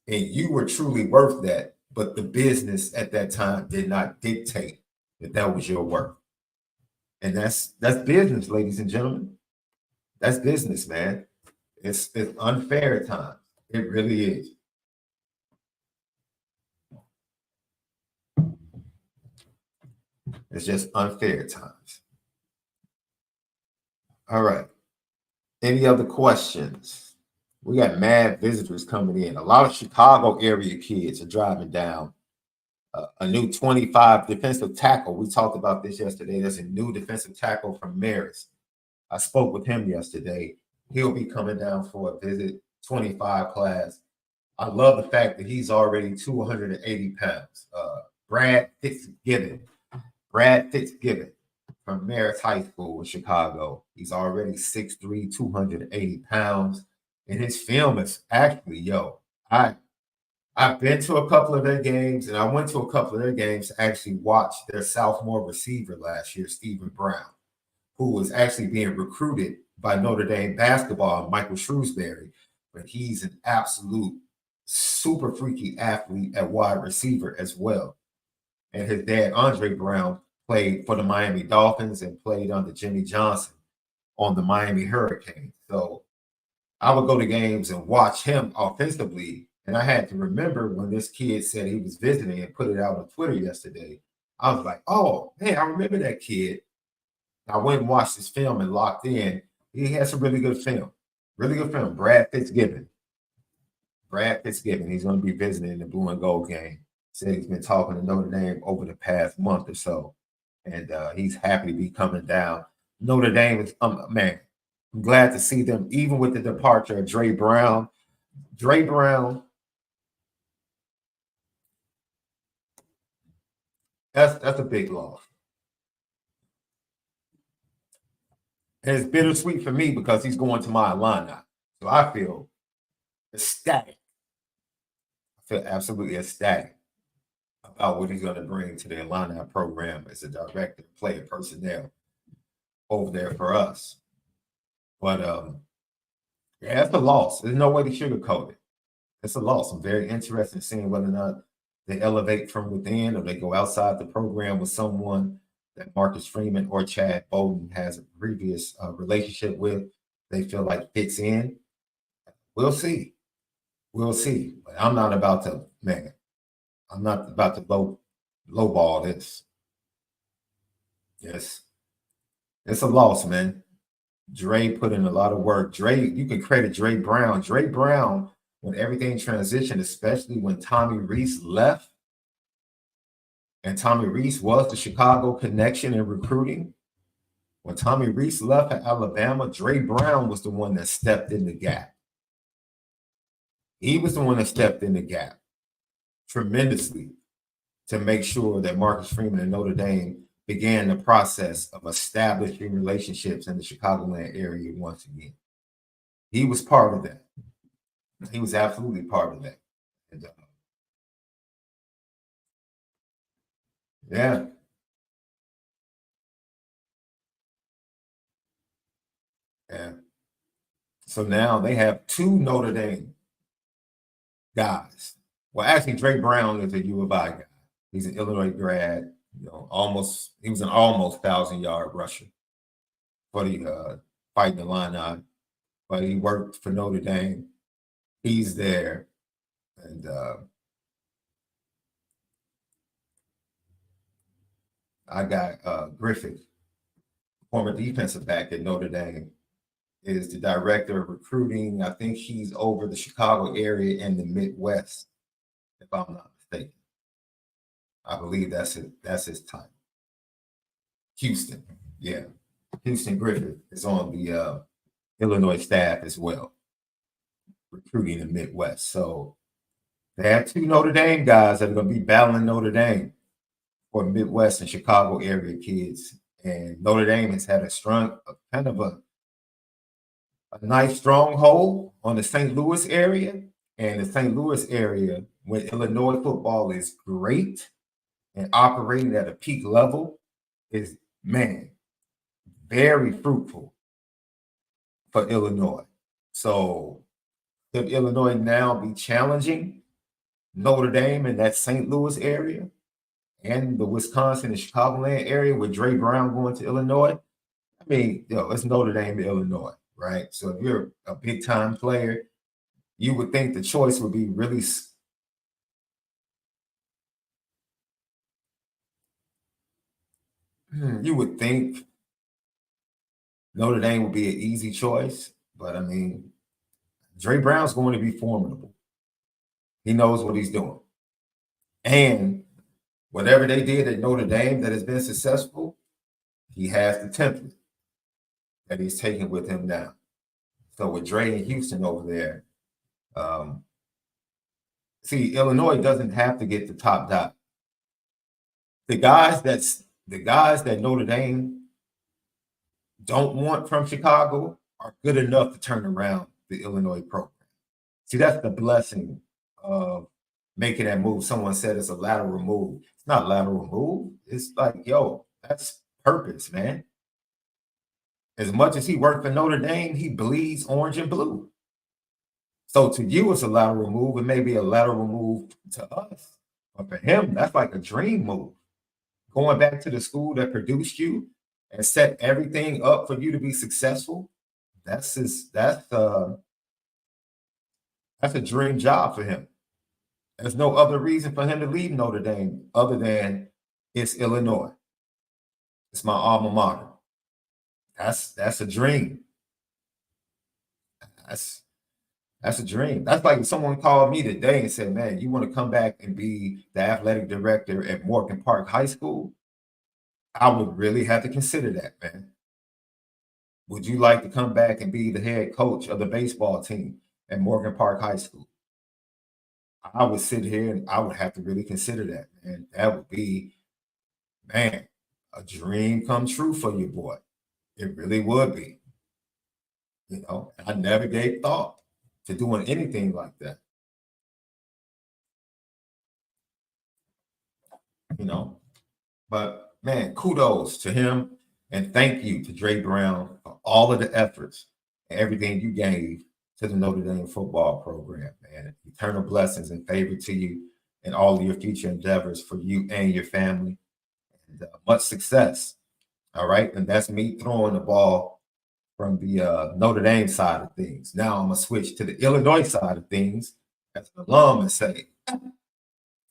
And you were truly worth that, but the business at that time did not dictate that that was your worth. And that's business, ladies and gentlemen. That's business, man. It's unfair at times. It really is. It's just unfair at times. All right. Any other questions? We got mad visitors coming in. A lot of Chicago area kids are driving down. A new 25 defensive tackle. We talked about this yesterday. There's a new defensive tackle from Marist. I spoke with him yesterday. He'll be coming down for a visit, 25 class. I love the fact that he's already 280 pounds. Brad Fitzgibbon from Marist High School in Chicago. He's already 6'3", 280 pounds. And his film is actually, I've been to a couple of their games, and I went to a couple of their games to actually watch their sophomore receiver last year, Stephen Brown, who was actually being recruited by Notre Dame basketball, Michael Shrewsbury. But he's an absolute super freaky athlete at wide receiver as well. And his dad, Andre Brown, played for the Miami Dolphins and played under Jimmy Johnson on the Miami Hurricanes. So I would go to games and watch him offensively. And I had to remember when this kid said he was visiting and put it out on Twitter yesterday. I was like, oh, man, I remember that kid. I went and watched his film and locked in. He has some really good film. Really good film. Brad Fitzgibbon. He's going to be visiting the blue and gold game. Said he's been talking to Notre Dame over the past month or so. And he's happy to be coming down. Notre Dame is, man, I'm glad to see them, even with the departure of Dre Brown. Dre Brown, that's a big loss. And it's bittersweet for me because he's going to my Illini. So I feel ecstatic. I feel absolutely ecstatic about what he's going to bring to the Illini program as a director, player, personnel over there for us. But yeah, it's a loss. There's no way to sugarcoat it. It's a loss. I'm very interested in seeing whether or not they elevate from within or they go outside the program with someone that Marcus Freeman or Chad Bowden has a previous relationship with. They feel like fits in. We'll see. We'll see. But I'm not about to, man. I'm not about to lowball this. Yes. It's a loss, man. Dre put in a lot of work. Dre, you can credit Dre Brown. Dre Brown, when everything transitioned, especially when Tommy Rees left, and Tommy Rees was the Chicago connection in recruiting. When Tommy Rees left at Alabama, Dre Brown was the one that stepped in the gap. He was the one that stepped in the gap tremendously to make sure that Marcus Freeman and Notre Dame began the process of establishing relationships in the Chicagoland area once again. He was part of that. He was absolutely part of that. And, yeah. Yeah. So now they have two Notre Dame guys. Well, actually, Dre Brown is a U of I guy. He's an Illinois grad. He was an almost 1,000-yard rusher for the Fighting Illini, but he worked for Notre Dame. He's there, and I got Griffith, former defensive back at Notre Dame, is the director of recruiting. I think he's over the Chicago area and the Midwest, if I'm not mistaken. I believe that's it. That's his title. Houston, yeah. Houston Griffith is on the Illinois staff as well, recruiting the Midwest. So they have two Notre Dame guys that are going to be battling Notre Dame for Midwest and Chicago area kids. And Notre Dame has had a nice stronghold on the St. Louis area. And the St. Louis area, when Illinois football is great and operating at a peak level, is, man, very fruitful for Illinois. So if Illinois now be challenging Notre Dame in that St. Louis area and the Wisconsin and Chicagoland area with Dre Brown going to Illinois, I mean, it's Notre Dame to Illinois, right? So if you're a big time player, you would think the choice would be really. You would think Notre Dame would be an easy choice, but I mean, Dre Brown's going to be formidable. He knows what he's doing. And whatever they did at Notre Dame that has been successful, he has the template that he's taking with him now. So with Dre in Houston over there, see, Illinois doesn't have to get the top dot. The guys that Notre Dame don't want from Chicago are good enough to turn around the Illinois program. See, that's the blessing of making that move. Someone said it's a lateral move. It's not a lateral move. It's like, yo, that's purpose, man. As much as he worked for Notre Dame, he bleeds orange and blue. So to you, it's a lateral move. It may be a lateral move to us. But for him, that's like a dream move. Going back to the school that produced you and set everything up for you to be successful, that's a dream job for him. There's no other reason for him to leave Notre Dame other than it's Illinois. It's my alma mater. That's a dream. That's a dream. That's like if someone called me today and said, man, you want to come back and be the athletic director at Morgan Park High School? I would really have to consider that, man. Would you like to come back and be the head coach of the baseball team at Morgan Park High School? I would sit here and I would have to really consider that, man. That would be, man, a dream come true for you, boy. It really would be. You know, I never gave thought to doing anything like that. You know, but man, kudos to him and thank you to Dre Brown for all of the efforts and everything you gave to the Notre Dame football program, man. Eternal blessings and favor to you and all of your future endeavors for you and your family. And much success. All right. And that's me throwing the ball from the Notre Dame side of things. Now I'm going to switch to the Illinois side of things as an alum and say,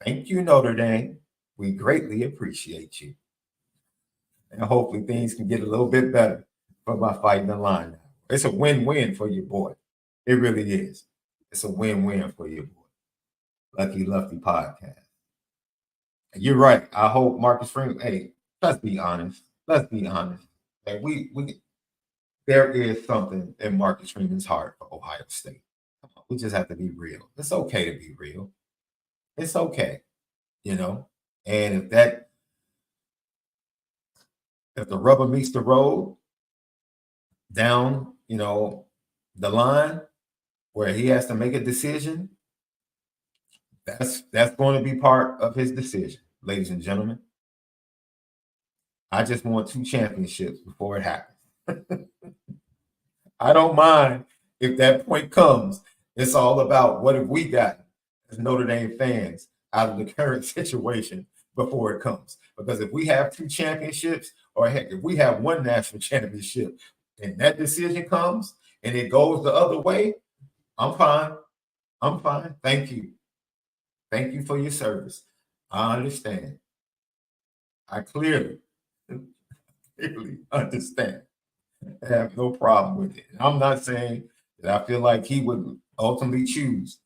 thank you, Notre Dame. We greatly appreciate you. And hopefully things can get a little bit better for my fighting the line now. It's a win-win for your boy. It really is. It's a win-win for your boy. Lucky Lefty podcast. And you're right. I hope Marcus Freeman, hey, let's be honest. Let's be honest. Like there is something in Marcus Freeman's heart for Ohio State. Come on, we just have to be real. It's okay to be real. It's okay, you know. And if the rubber meets the road down, you know, the line where he has to make a decision, that's going to be part of his decision, ladies and gentlemen. I just want 2 championships before it happens. I don't mind if that point comes. It's all about what have we got as Notre Dame fans out of the current situation before it comes. Because if we have 2 championships, or heck, if we have 1 national championship and that decision comes and it goes the other way, I'm fine. I'm fine. Thank you. Thank you for your service. I understand. I clearly understand. I have no problem with it. I'm not saying that I feel like he would ultimately choose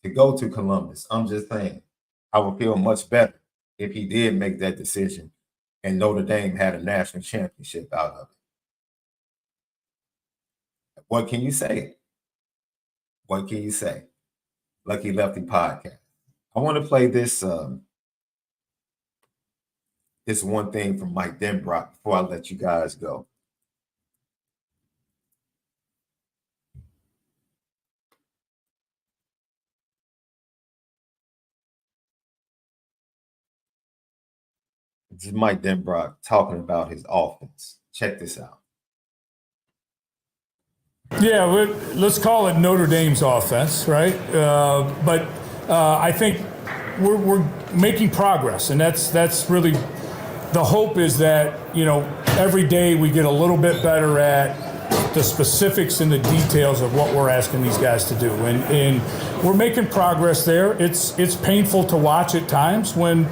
to go to Columbus. I'm just saying I would feel much better if he did make that decision and Notre Dame had a national championship out of it. What can you say? What can you say? Lucky Lefty podcast. I want to play this this one thing from Mike Denbrock before I let you guys go. This is Mike Denbrock talking about his offense. Check this out. Yeah, let's call it Notre Dame's offense, right? But I think we're making progress, and that's really the hope, is that, you know, every day we get a little bit better at the specifics and the details of what we're asking these guys to do, and we're making progress there. It's painful to watch at times when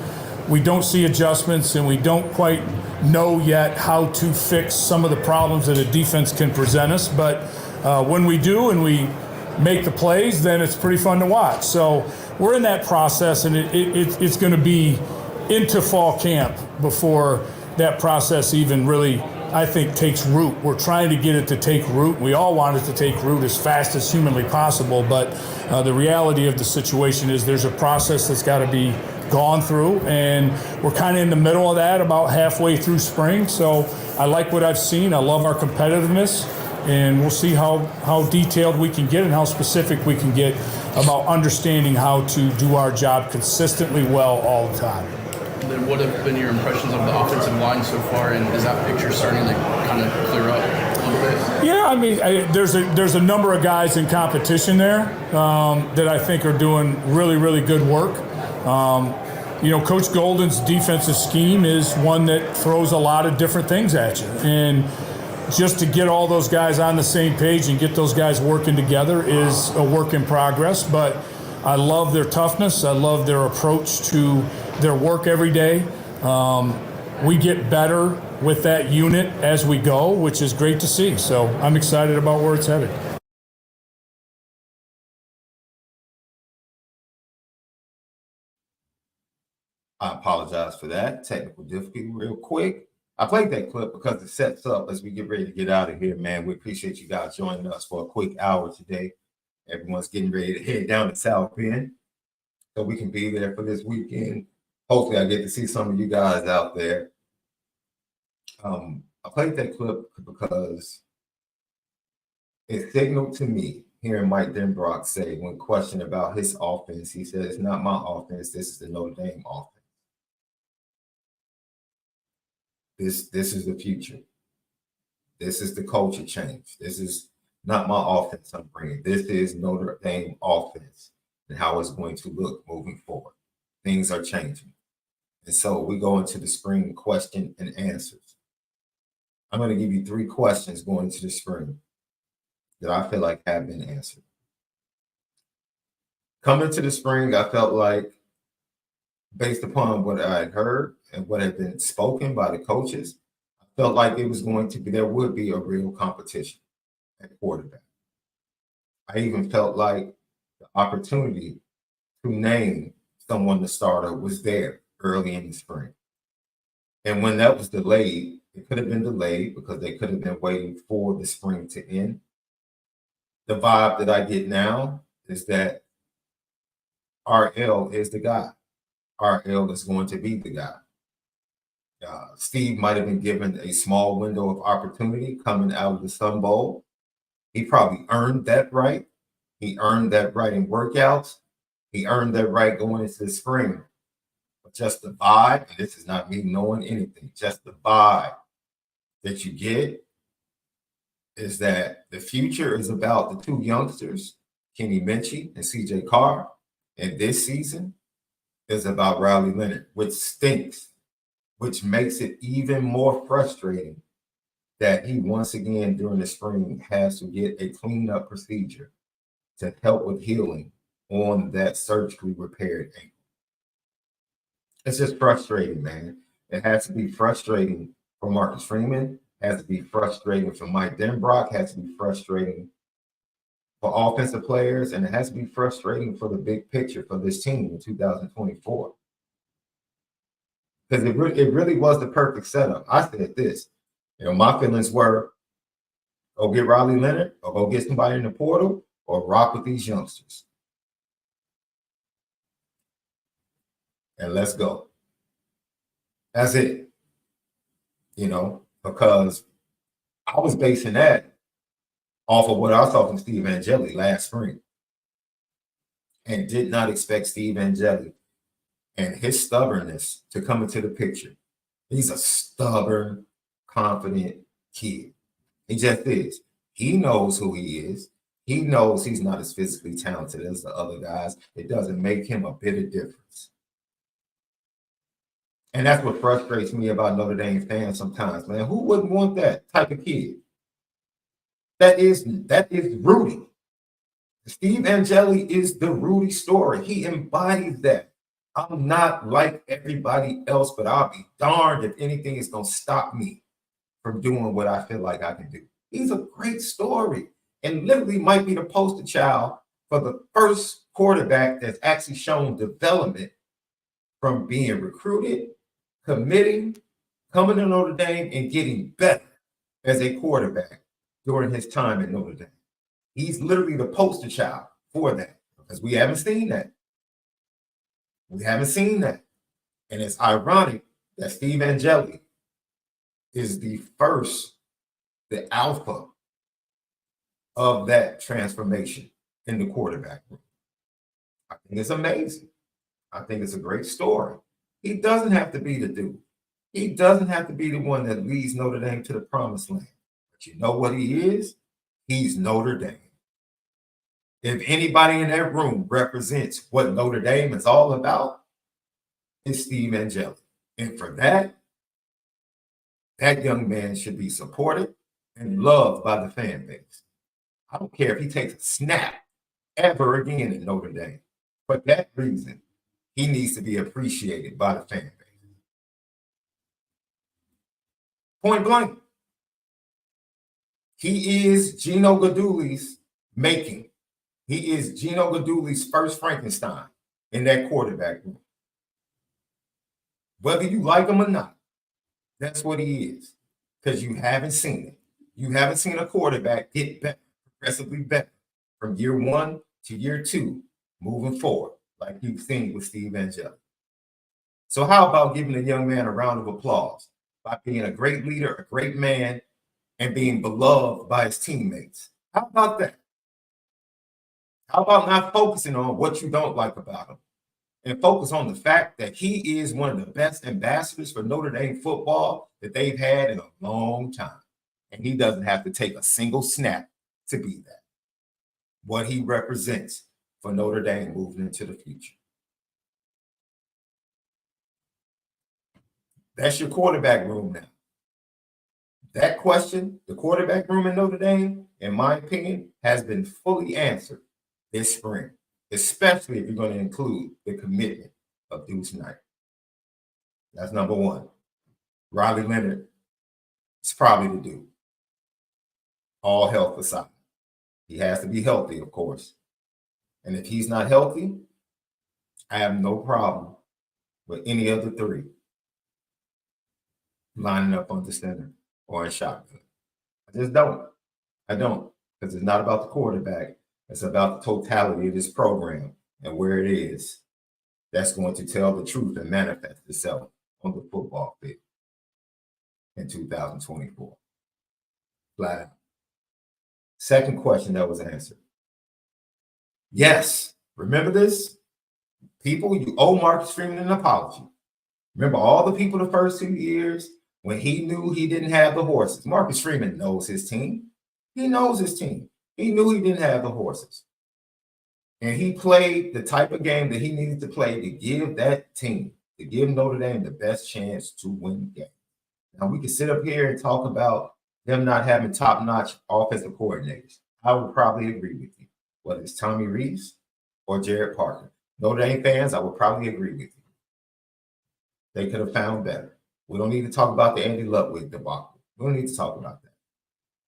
we don't see adjustments and we don't quite know yet how to fix some of the problems that a defense can present us, but when we do and we make the plays, then it's pretty fun to watch. So we're in that process, and it's going to be into fall camp before that process even really, I think, takes root. We're trying to get it to take root. We all want it to take root as fast as humanly possible, but the reality of the situation is there's a process that's got to be gone through, and we're kind of in the middle of that, about halfway through spring. So I like what I've seen. I love our competitiveness, and we'll see how detailed we can get and how specific we can get about understanding how to do our job consistently well all the time. Then what have been your impressions of the offensive line so far, and is that picture starting to kind of clear up a little bit? Yeah, I mean, there's a number of guys in competition there that I think are doing really, really good work. You know, Coach Golden's defensive scheme is one that throws a lot of different things at you, and just to get all those guys on the same page and get those guys working together is a work in progress. But I love their toughness. I love their approach to their work every day. We get better with that unit as we go, which is great to see. So I'm excited about where it's headed. I apologize for that technical difficulty real quick. I played that clip because it sets up as we get ready to get out of here, man. We appreciate you guys joining us for a quick hour today. Everyone's getting ready to head down to South Bend so we can be there for this weekend. Hopefully I get to see some of you guys out there. I played that clip because it signaled to me hearing Mike Denbrock say, when questioned about his offense, he said, "It's not my offense, this is the Notre Dame offense. This is the future. This is the culture change. This is not my offense I'm bringing. This is Notre Dame offense and how it's going to look moving forward. Things are changing." And so we go into the spring question and answers. I'm going to give you 3 questions going into the spring that I feel like have been answered. Coming to the spring, I felt like, based upon what I had heard and what had been spoken by the coaches, I felt like it was going to be, there would be a real competition at quarterback. I even felt like the opportunity to name someone the starter was there early in the spring. And when that was delayed, it could have been delayed because they could have been waiting for the spring to end. The vibe that I get now is that RL is the guy. RL is going to be the guy. Steve might have been given a small window of opportunity coming out of the Sun Bowl. He probably earned that right. He earned that right in workouts. He earned that right going into the spring. But just the vibe, and this is not me knowing anything, just the vibe that you get is that the future is about the 2 youngsters, Kenny Minchie and CJ Carr, and this season is about Riley Leonard, which stinks, which makes it even more frustrating that he once again during the spring has to get a cleanup procedure to help with healing on that surgically repaired ankle. It's just frustrating, man. It has to be frustrating for Marcus Freeman, has to be frustrating for Mike Denbrock, has to be frustrating for offensive players, and it has to be frustrating for the big picture for this team in 2024. Because it really was the perfect setup. I said this, my feelings were, go get Riley Leonard or go get somebody in the portal or rock with these youngsters. And let's go. That's it. Because I was basing that off of what I saw from Steve Angeli last spring and did not expect Steve Angeli and his stubbornness to come into the picture He's a stubborn, confident kid. He just is. He knows who he is. He knows he's not as physically talented as the other guys. It doesn't make him a bit of difference. And that's what frustrates me about Notre Dame fans sometimes, man. Who wouldn't want that type of kid? That is Rudy. Steve Angeli is the Rudy story. He embodies that. I'm not like everybody else, but I'll be darned if anything is going to stop me from doing what I feel like I can do. He's a great story and literally might be the poster child for the first quarterback that's actually shown development from being recruited, committing, coming to Notre Dame, and getting better as a quarterback during his time at Notre Dame. He's literally the poster child for that because we haven't seen that. We haven't seen that. And it's ironic that Steve Angeli is the alpha of that transformation in the quarterback room. I think it's amazing. I think it's a great story. He doesn't have to be the dude. He doesn't have to be the one that leads Notre Dame to the promised land. But you know what he is? He's Notre Dame. If anybody in that room represents what Notre Dame is all about, it's Steve Angeli. And for that, that young man should be supported and loved by the fan base. I don't care if he takes a snap ever again in Notre Dame. For that reason, he needs to be appreciated by the fan base. Point blank. He is Gino Guidugli's making. He is Gino Guidugli's first Frankenstein in that quarterback room. Whether you like him or not, that's what he is. Because you haven't seen it. You haven't seen a quarterback get better, progressively better from year 1 to year 2, moving forward, like you've seen with Steve Angeli. So how about giving the young man a round of applause by being a great leader, a great man, and being beloved by his teammates? How about that? How about not focusing on what you don't like about him and focus on the fact that he is one of the best ambassadors for Notre Dame football that they've had in a long time. And he doesn't have to take a single snap to be that. What he represents for Notre Dame moving into the future. That's your quarterback room now. That question, the quarterback room in Notre Dame, in my opinion, has been fully answered this spring, especially if you're going to include the commitment of Deuce Knight. That's number one. Riley Leonard is probably the dude. All health aside. He has to be healthy, of course. And if he's not healthy, I have no problem with any of the three lining up on the center or in shotgun. I just don't. I don't. Because it's not about the quarterback. It's about the totality of this program and where it is. That's going to tell the truth and manifest itself on the football field in 2024. Flat out. Second question that was answered. Yes. Remember this? People, you owe Marcus Freeman an apology. Remember all the people the first 2 years when he knew he didn't have the horses. Marcus Freeman knows his team. He knows his team. He knew he didn't have the horses. And he played the type of game that he needed to play to give that team, to give Notre Dame the best chance to win the game. Now, we can sit up here and talk about them not having top-notch offensive coordinators. I would probably agree with you, whether it's Tommy Rees or Jared Parker. Notre Dame fans, I would probably agree with you. They could have found better. We don't need to talk about the Andy Ludwig debacle. We don't need to talk about that.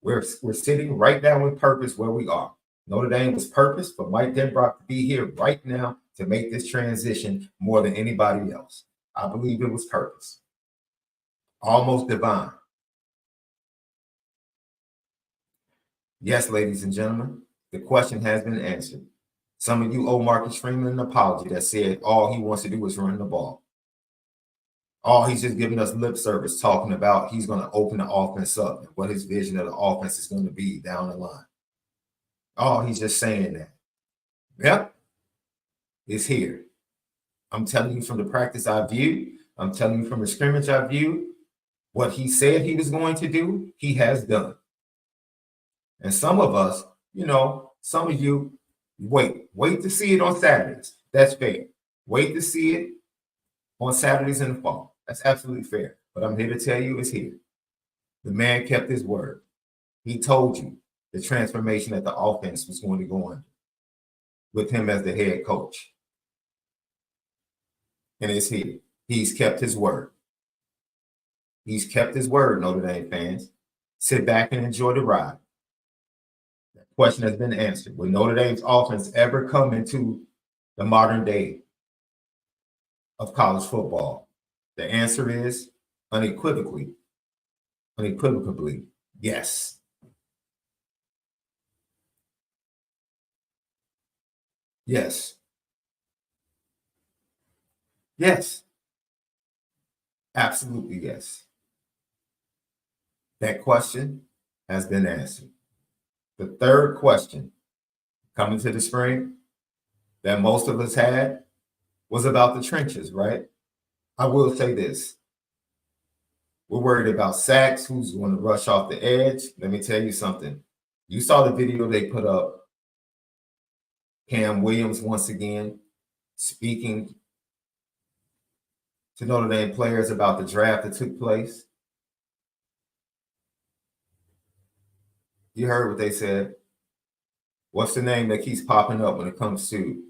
We're sitting right down with purpose where we are. Notre Dame was purpose for Mike Denbrock to be here right now to make this transition more than anybody else. I believe it was purpose. Almost divine. Yes, ladies and gentlemen, the question has been answered. Some of you owe Marcus Freeman an apology that said all he wants to do is run the ball. Oh, he's just giving us lip service talking about he's going to open the offense up and what his vision of the offense is going to be down the line. Oh, he's just saying that. Yep, it's here. I'm telling you from the practice I viewed. I'm telling you from the scrimmage I viewed. What he said he was going to do, he has done. And some of us, some of you, wait to see it on Saturdays. That's fair. Wait to see it on Saturdays in the fall. That's absolutely fair. But I'm here to tell you it's here. The man kept his word. He told you the transformation that the offense was going to go on with him as the head coach. And it's here. He's kept his word. He's kept his word, Notre Dame fans. Sit back and enjoy the ride. That question has been answered. Will Notre Dame's offense ever come into the modern day of college football? The answer is unequivocally, yes. Yes. Yes. Absolutely yes. That question has been answered. The third question coming to the spring that most of us had was about the trenches, right? I will say this. We're worried about sacks, who's going to rush off the edge. Let me tell you something. You saw the video they put up. Cam Williams once again speaking to Notre Dame players about the draft that took place. You heard what they said. What's the name that keeps popping up when it comes to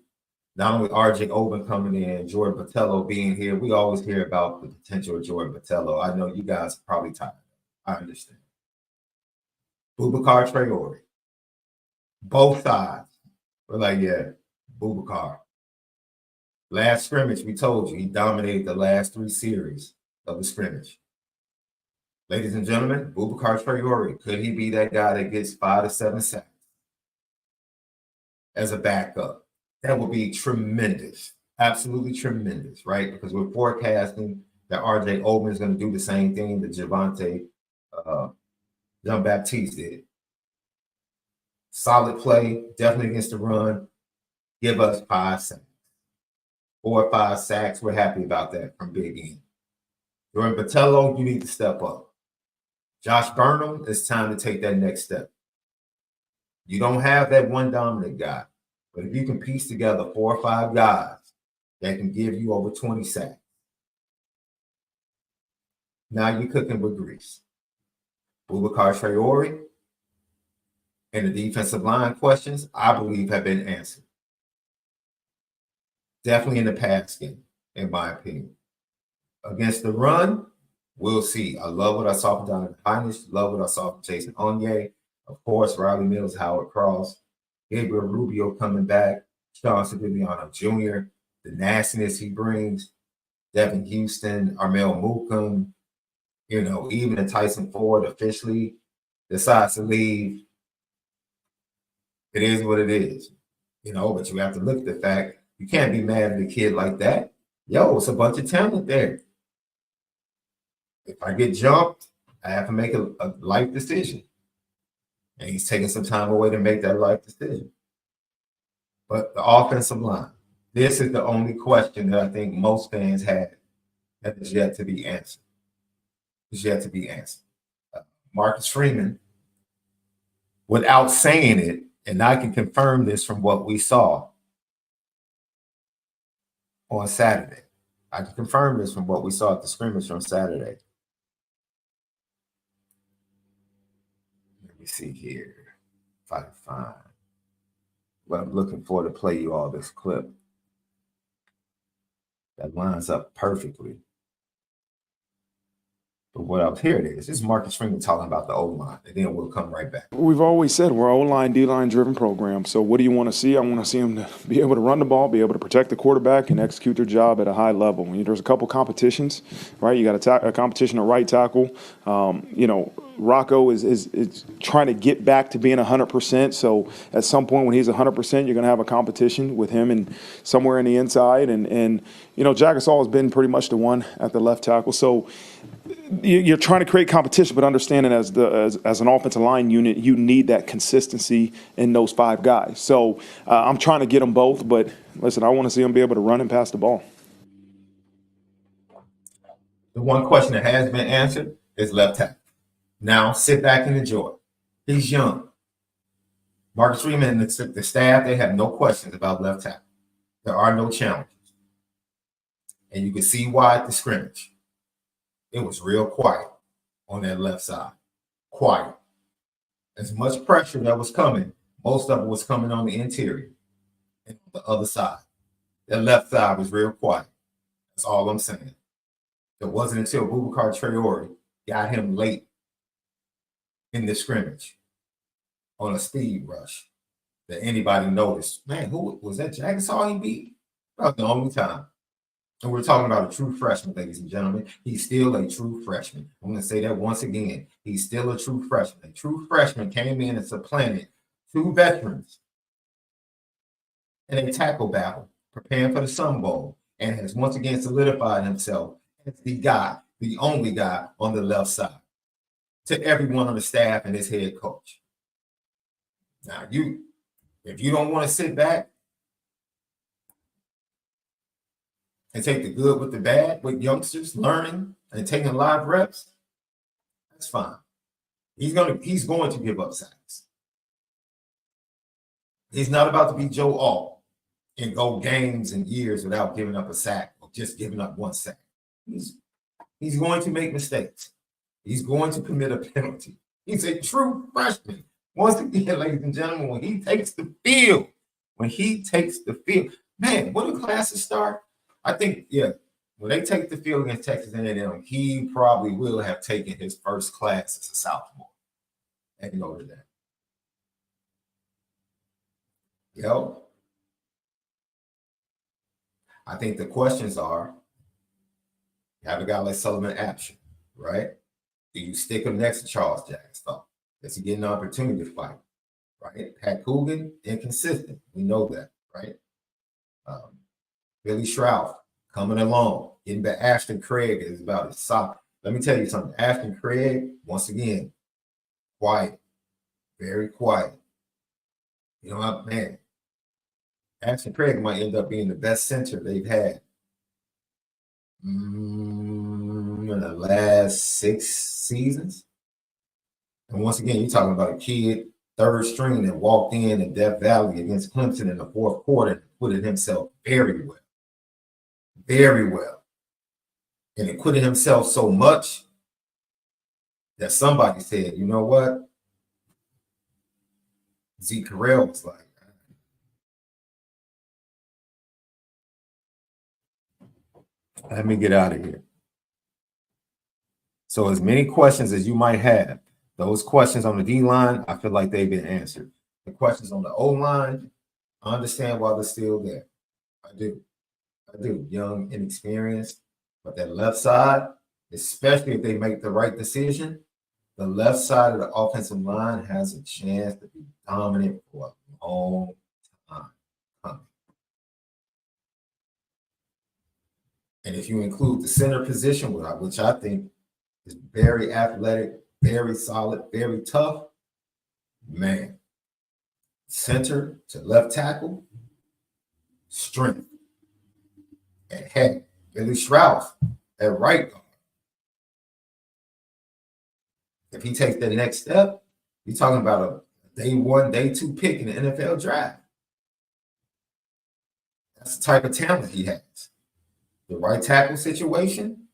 not only RJ Oben coming in, Jordan Botelho being here? We always hear about the potential of Jordan Botelho. I know you guys are probably tired. I understand. Boubacar Traore. Both sides. We're like, yeah, Boubacar. Last scrimmage, we told you, he dominated the last 3 series of the scrimmage. Ladies and gentlemen, Boubacar Traore, could he be that guy that gets 5 to 7 sacks as a backup? That would be tremendous, absolutely tremendous, right? Because we're forecasting that RJ Oben is going to do the same thing that Jean-Baptiste did. Solid play, definitely against the run. Give us 5 sacks. 4 or 5 sacks. We're happy about that from Big N. Jordan Botelho, you need to step up. Josh Burnham, it's time to take that next step. You don't have that one dominant guy, but if you can piece together 4 or 5 guys that can give you over 20 sacks, now you're cooking with grease. Boubacar Traore and the defensive line questions, I believe, have been answered. Definitely in the pass game, in my opinion. Against the run, we'll see. I love what I saw from Donovan Hinish. Love what I saw from Jason Onye. Of course, Riley Mills, Howard Cross, Gabriel Rubio coming back, Sean Sibiliano Jr., the nastiness he brings, Devin Houston, Armel Mukum, even if Tyson Ford officially decides to leave. It is what it is, but you have to look at the fact you can't be mad at a kid like that. Yo, it's a bunch of talent there. If I get jumped, I have to make a life decision. And he's taking some time away to make that life decision. But the offensive line, this is the only question that I think most fans have that is yet to be answered. Is yet to be answered. Marcus Freeman, without saying it, and I can confirm this from what we saw on Saturday. I can confirm this from what we saw at the scrimmage on Saturday. Let me see here if I can find. Well, I'm looking for to play you all this clip that lines up perfectly. But what else? Here it is. This is Marcus Freeman talking about the O-line, and then we'll come right back. We've always said we're an O-line, D-line driven program. So what do you want to see? I want to see them to be able to run the ball, be able to protect the quarterback, and execute their job at a high level. There's a couple competitions, right? You got a competition at right tackle. Rocco is trying to get back to being 100%. So at some point when he's 100%, you're going to have a competition with him and somewhere in the inside. And Jack Gasol has been pretty much the one at the left tackle. So you're trying to create competition, but understanding as an offensive line unit, you need that consistency in those 5 guys. So I'm trying to get them both, but listen, I want to see them be able to run and pass the ball. The one question that has been answered is left tackle. Now sit back and enjoy. He's young. Marcus Freeman and the staff, they have no questions about left tackle. There are no challenges. And you can see why at the scrimmage. It was real quiet on that left side. Quiet. As much pressure that was coming, most of it was coming on the interior and on the other side. That left side was real quiet. That's all I'm saying. It wasn't until Boubacar Traore got him late in the scrimmage on a speed rush that anybody noticed. Man, who was that? Jagasaw he beat? That was the only time. And we're talking about a true freshman, ladies and gentlemen. He's still a true freshman. I'm going to say that once again. He's still a true freshman. A true freshman came in and supplanted 2 veterans in a tackle battle, preparing for the Sun Bowl, and has once again solidified himself as the guy, the only guy on the left side, to everyone on the staff and his head coach. Now, if you don't want to sit back and take the good with the bad with youngsters learning and taking live reps, that's fine. He's going to give up sacks. He's not about to be Joe Alt and go games and years without giving up a sack or just giving up 1 sack. He's going to make mistakes. He's going to commit a penalty. He's a true freshman. Once again, ladies and gentlemen, when he takes the field, man, when the classes start, I think, when they take the field against Texas A&M, he probably will have taken his first class as a sophomore at Notre Dame. I think the questions are, you have a guy like Sullivan Absher, right? Do you stick him next to Charles Jackson? Does he get an opportunity to fight? Right? Pat Coogan, inconsistent. We know that, right? Billy Shroud coming along. Getting back. Ashton Craig is about his soft. Let me tell you something. Ashton Craig, once again, quiet. Very quiet. You know what, man? Ashton Craig might end up being the best center they've had in the last 6 seasons. And once again, you're talking about a kid, 3rd string, that walked in Death Valley against Clemson in the 4th quarter and acquitted himself very well. Very well. And acquitted himself so much that somebody said, you know what? Zeke Carrell was like, let me get out of here. So as many questions as you might have, those questions on the D-line, I feel like they've been answered. The questions on the O-line, I understand why they're still there. I do. Young, inexperienced. But that left side, especially if they make the right decision, the left side of the offensive line has a chance to be dominant for a long time coming. And if you include the center position, which I think is very athletic, very solid, very tough, man, center to left tackle, strength. And heck, Billy Shroud at right guard. If he takes the next step, you're talking about a day 1, day 2 pick in the NFL draft. That's the type of talent he has. The right tackle situation,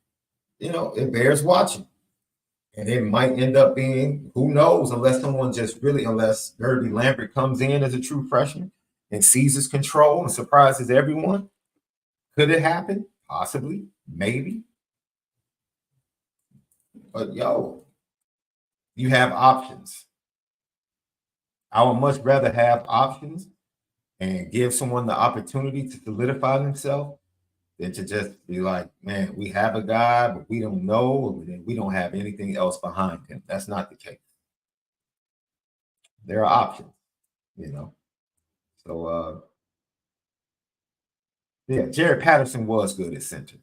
it bears watching. And it might end up being, who knows, unless Gertie Lambert comes in as a true freshman and seizes control and surprises everyone. Could it happen? Possibly, maybe. But you have options. I would much rather have options and give someone the opportunity to solidify themselves than to just be like, man, we have a guy, but we don't know, and we don't have anything else behind him. That's not the case. There are options, So, Jared Patterson was good at center.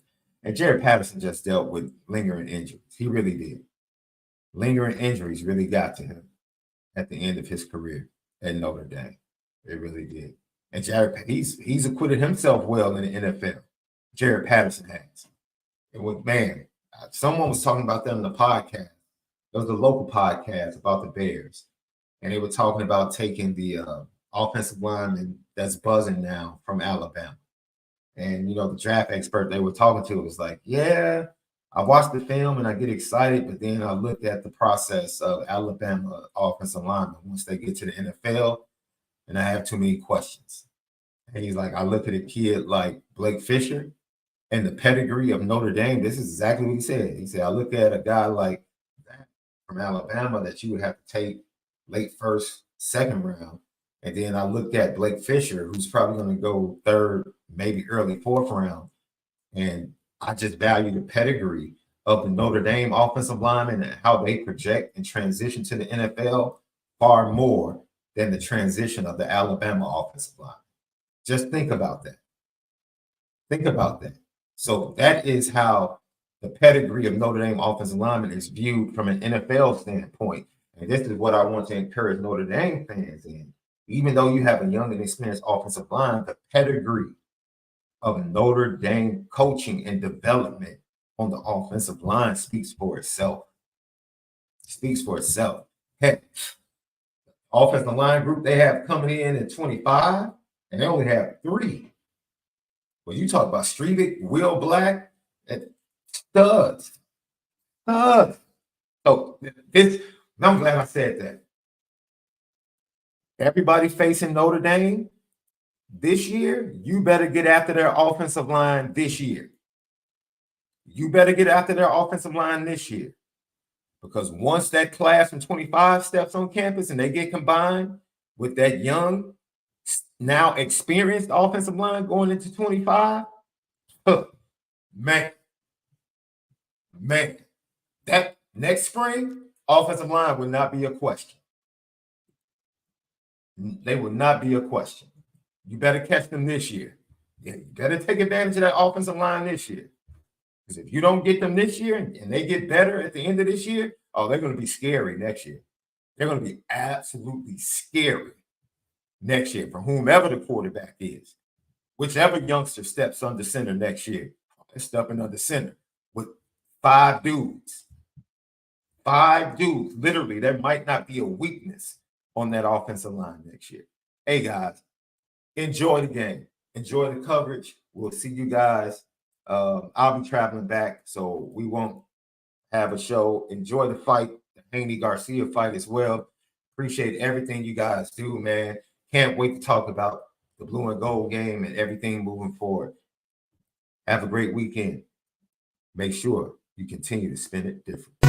And Jared Patterson just dealt with lingering injuries. He really did. Lingering injuries really got to him at the end of his career at Notre Dame. It really did. And Jared, he's acquitted himself well in the NFL. Jared Patterson has. And man, Someone was talking about them in the podcast. It was a local podcast about the Bears, and they were talking about taking the offensive lineman that's buzzing now from Alabama. And you know, the draft expert they were talking to was like, "Yeah, I watched the film and I get excited, but then I looked at the process of Alabama offensive linemen once they get to the NFL, and I have too many questions." And he's like, "I look at a kid like Blake Fisher and the pedigree of Notre Dame." This is exactly what he said. He said, "I look at a guy like that from Alabama that you would have to take late first, second round. And then I looked at Blake Fisher, who's probably going to go third, maybe early fourth round. And I just value the pedigree of the Notre Dame offensive linemen and how they project and transition to the NFL far more than the transition of the Alabama offensive line." Just think about that. Think about that. So that is how the pedigree of Notre Dame offensive linemen is viewed from an NFL standpoint. And this is what I want to encourage Notre Dame fans in. Even though you have a young and experienced offensive line, the pedigree of Notre Dame coaching and development on the offensive line speaks for itself. Speaks for itself. Heck, offensive line group they have coming in at 25, and they only have 3. Well, you talk about Streevick, Will Black, and studs. Studs. So I'm glad I said that. Everybody facing Notre Dame this year, you better get after their offensive line this year. You better get after their offensive line this year. Because once that class from 25 steps on campus and they get combined with that young, now experienced offensive line going into 25, man, that next spring, offensive line will not be a question. They will not be a question. You better catch them this year. Yeah, you better take advantage of that offensive line this year. Because if you don't get them this year and they get better at the end of this year, oh, they're going to be scary next year. They're going to be absolutely scary next year from whomever the quarterback is. Whichever youngster steps under center next year, they're stepping under center with 5 dudes. 5 dudes. Literally, there might not be a weakness on that offensive line next year. Hey, guys, enjoy the game. Enjoy the coverage. We'll see you guys. I'll be traveling back, so we won't have a show. Enjoy the fight, the Haney Garcia fight as well. Appreciate everything you guys do, man. Can't wait to talk about the blue and gold game and everything moving forward. Have a great weekend. Make sure you continue to spin it different.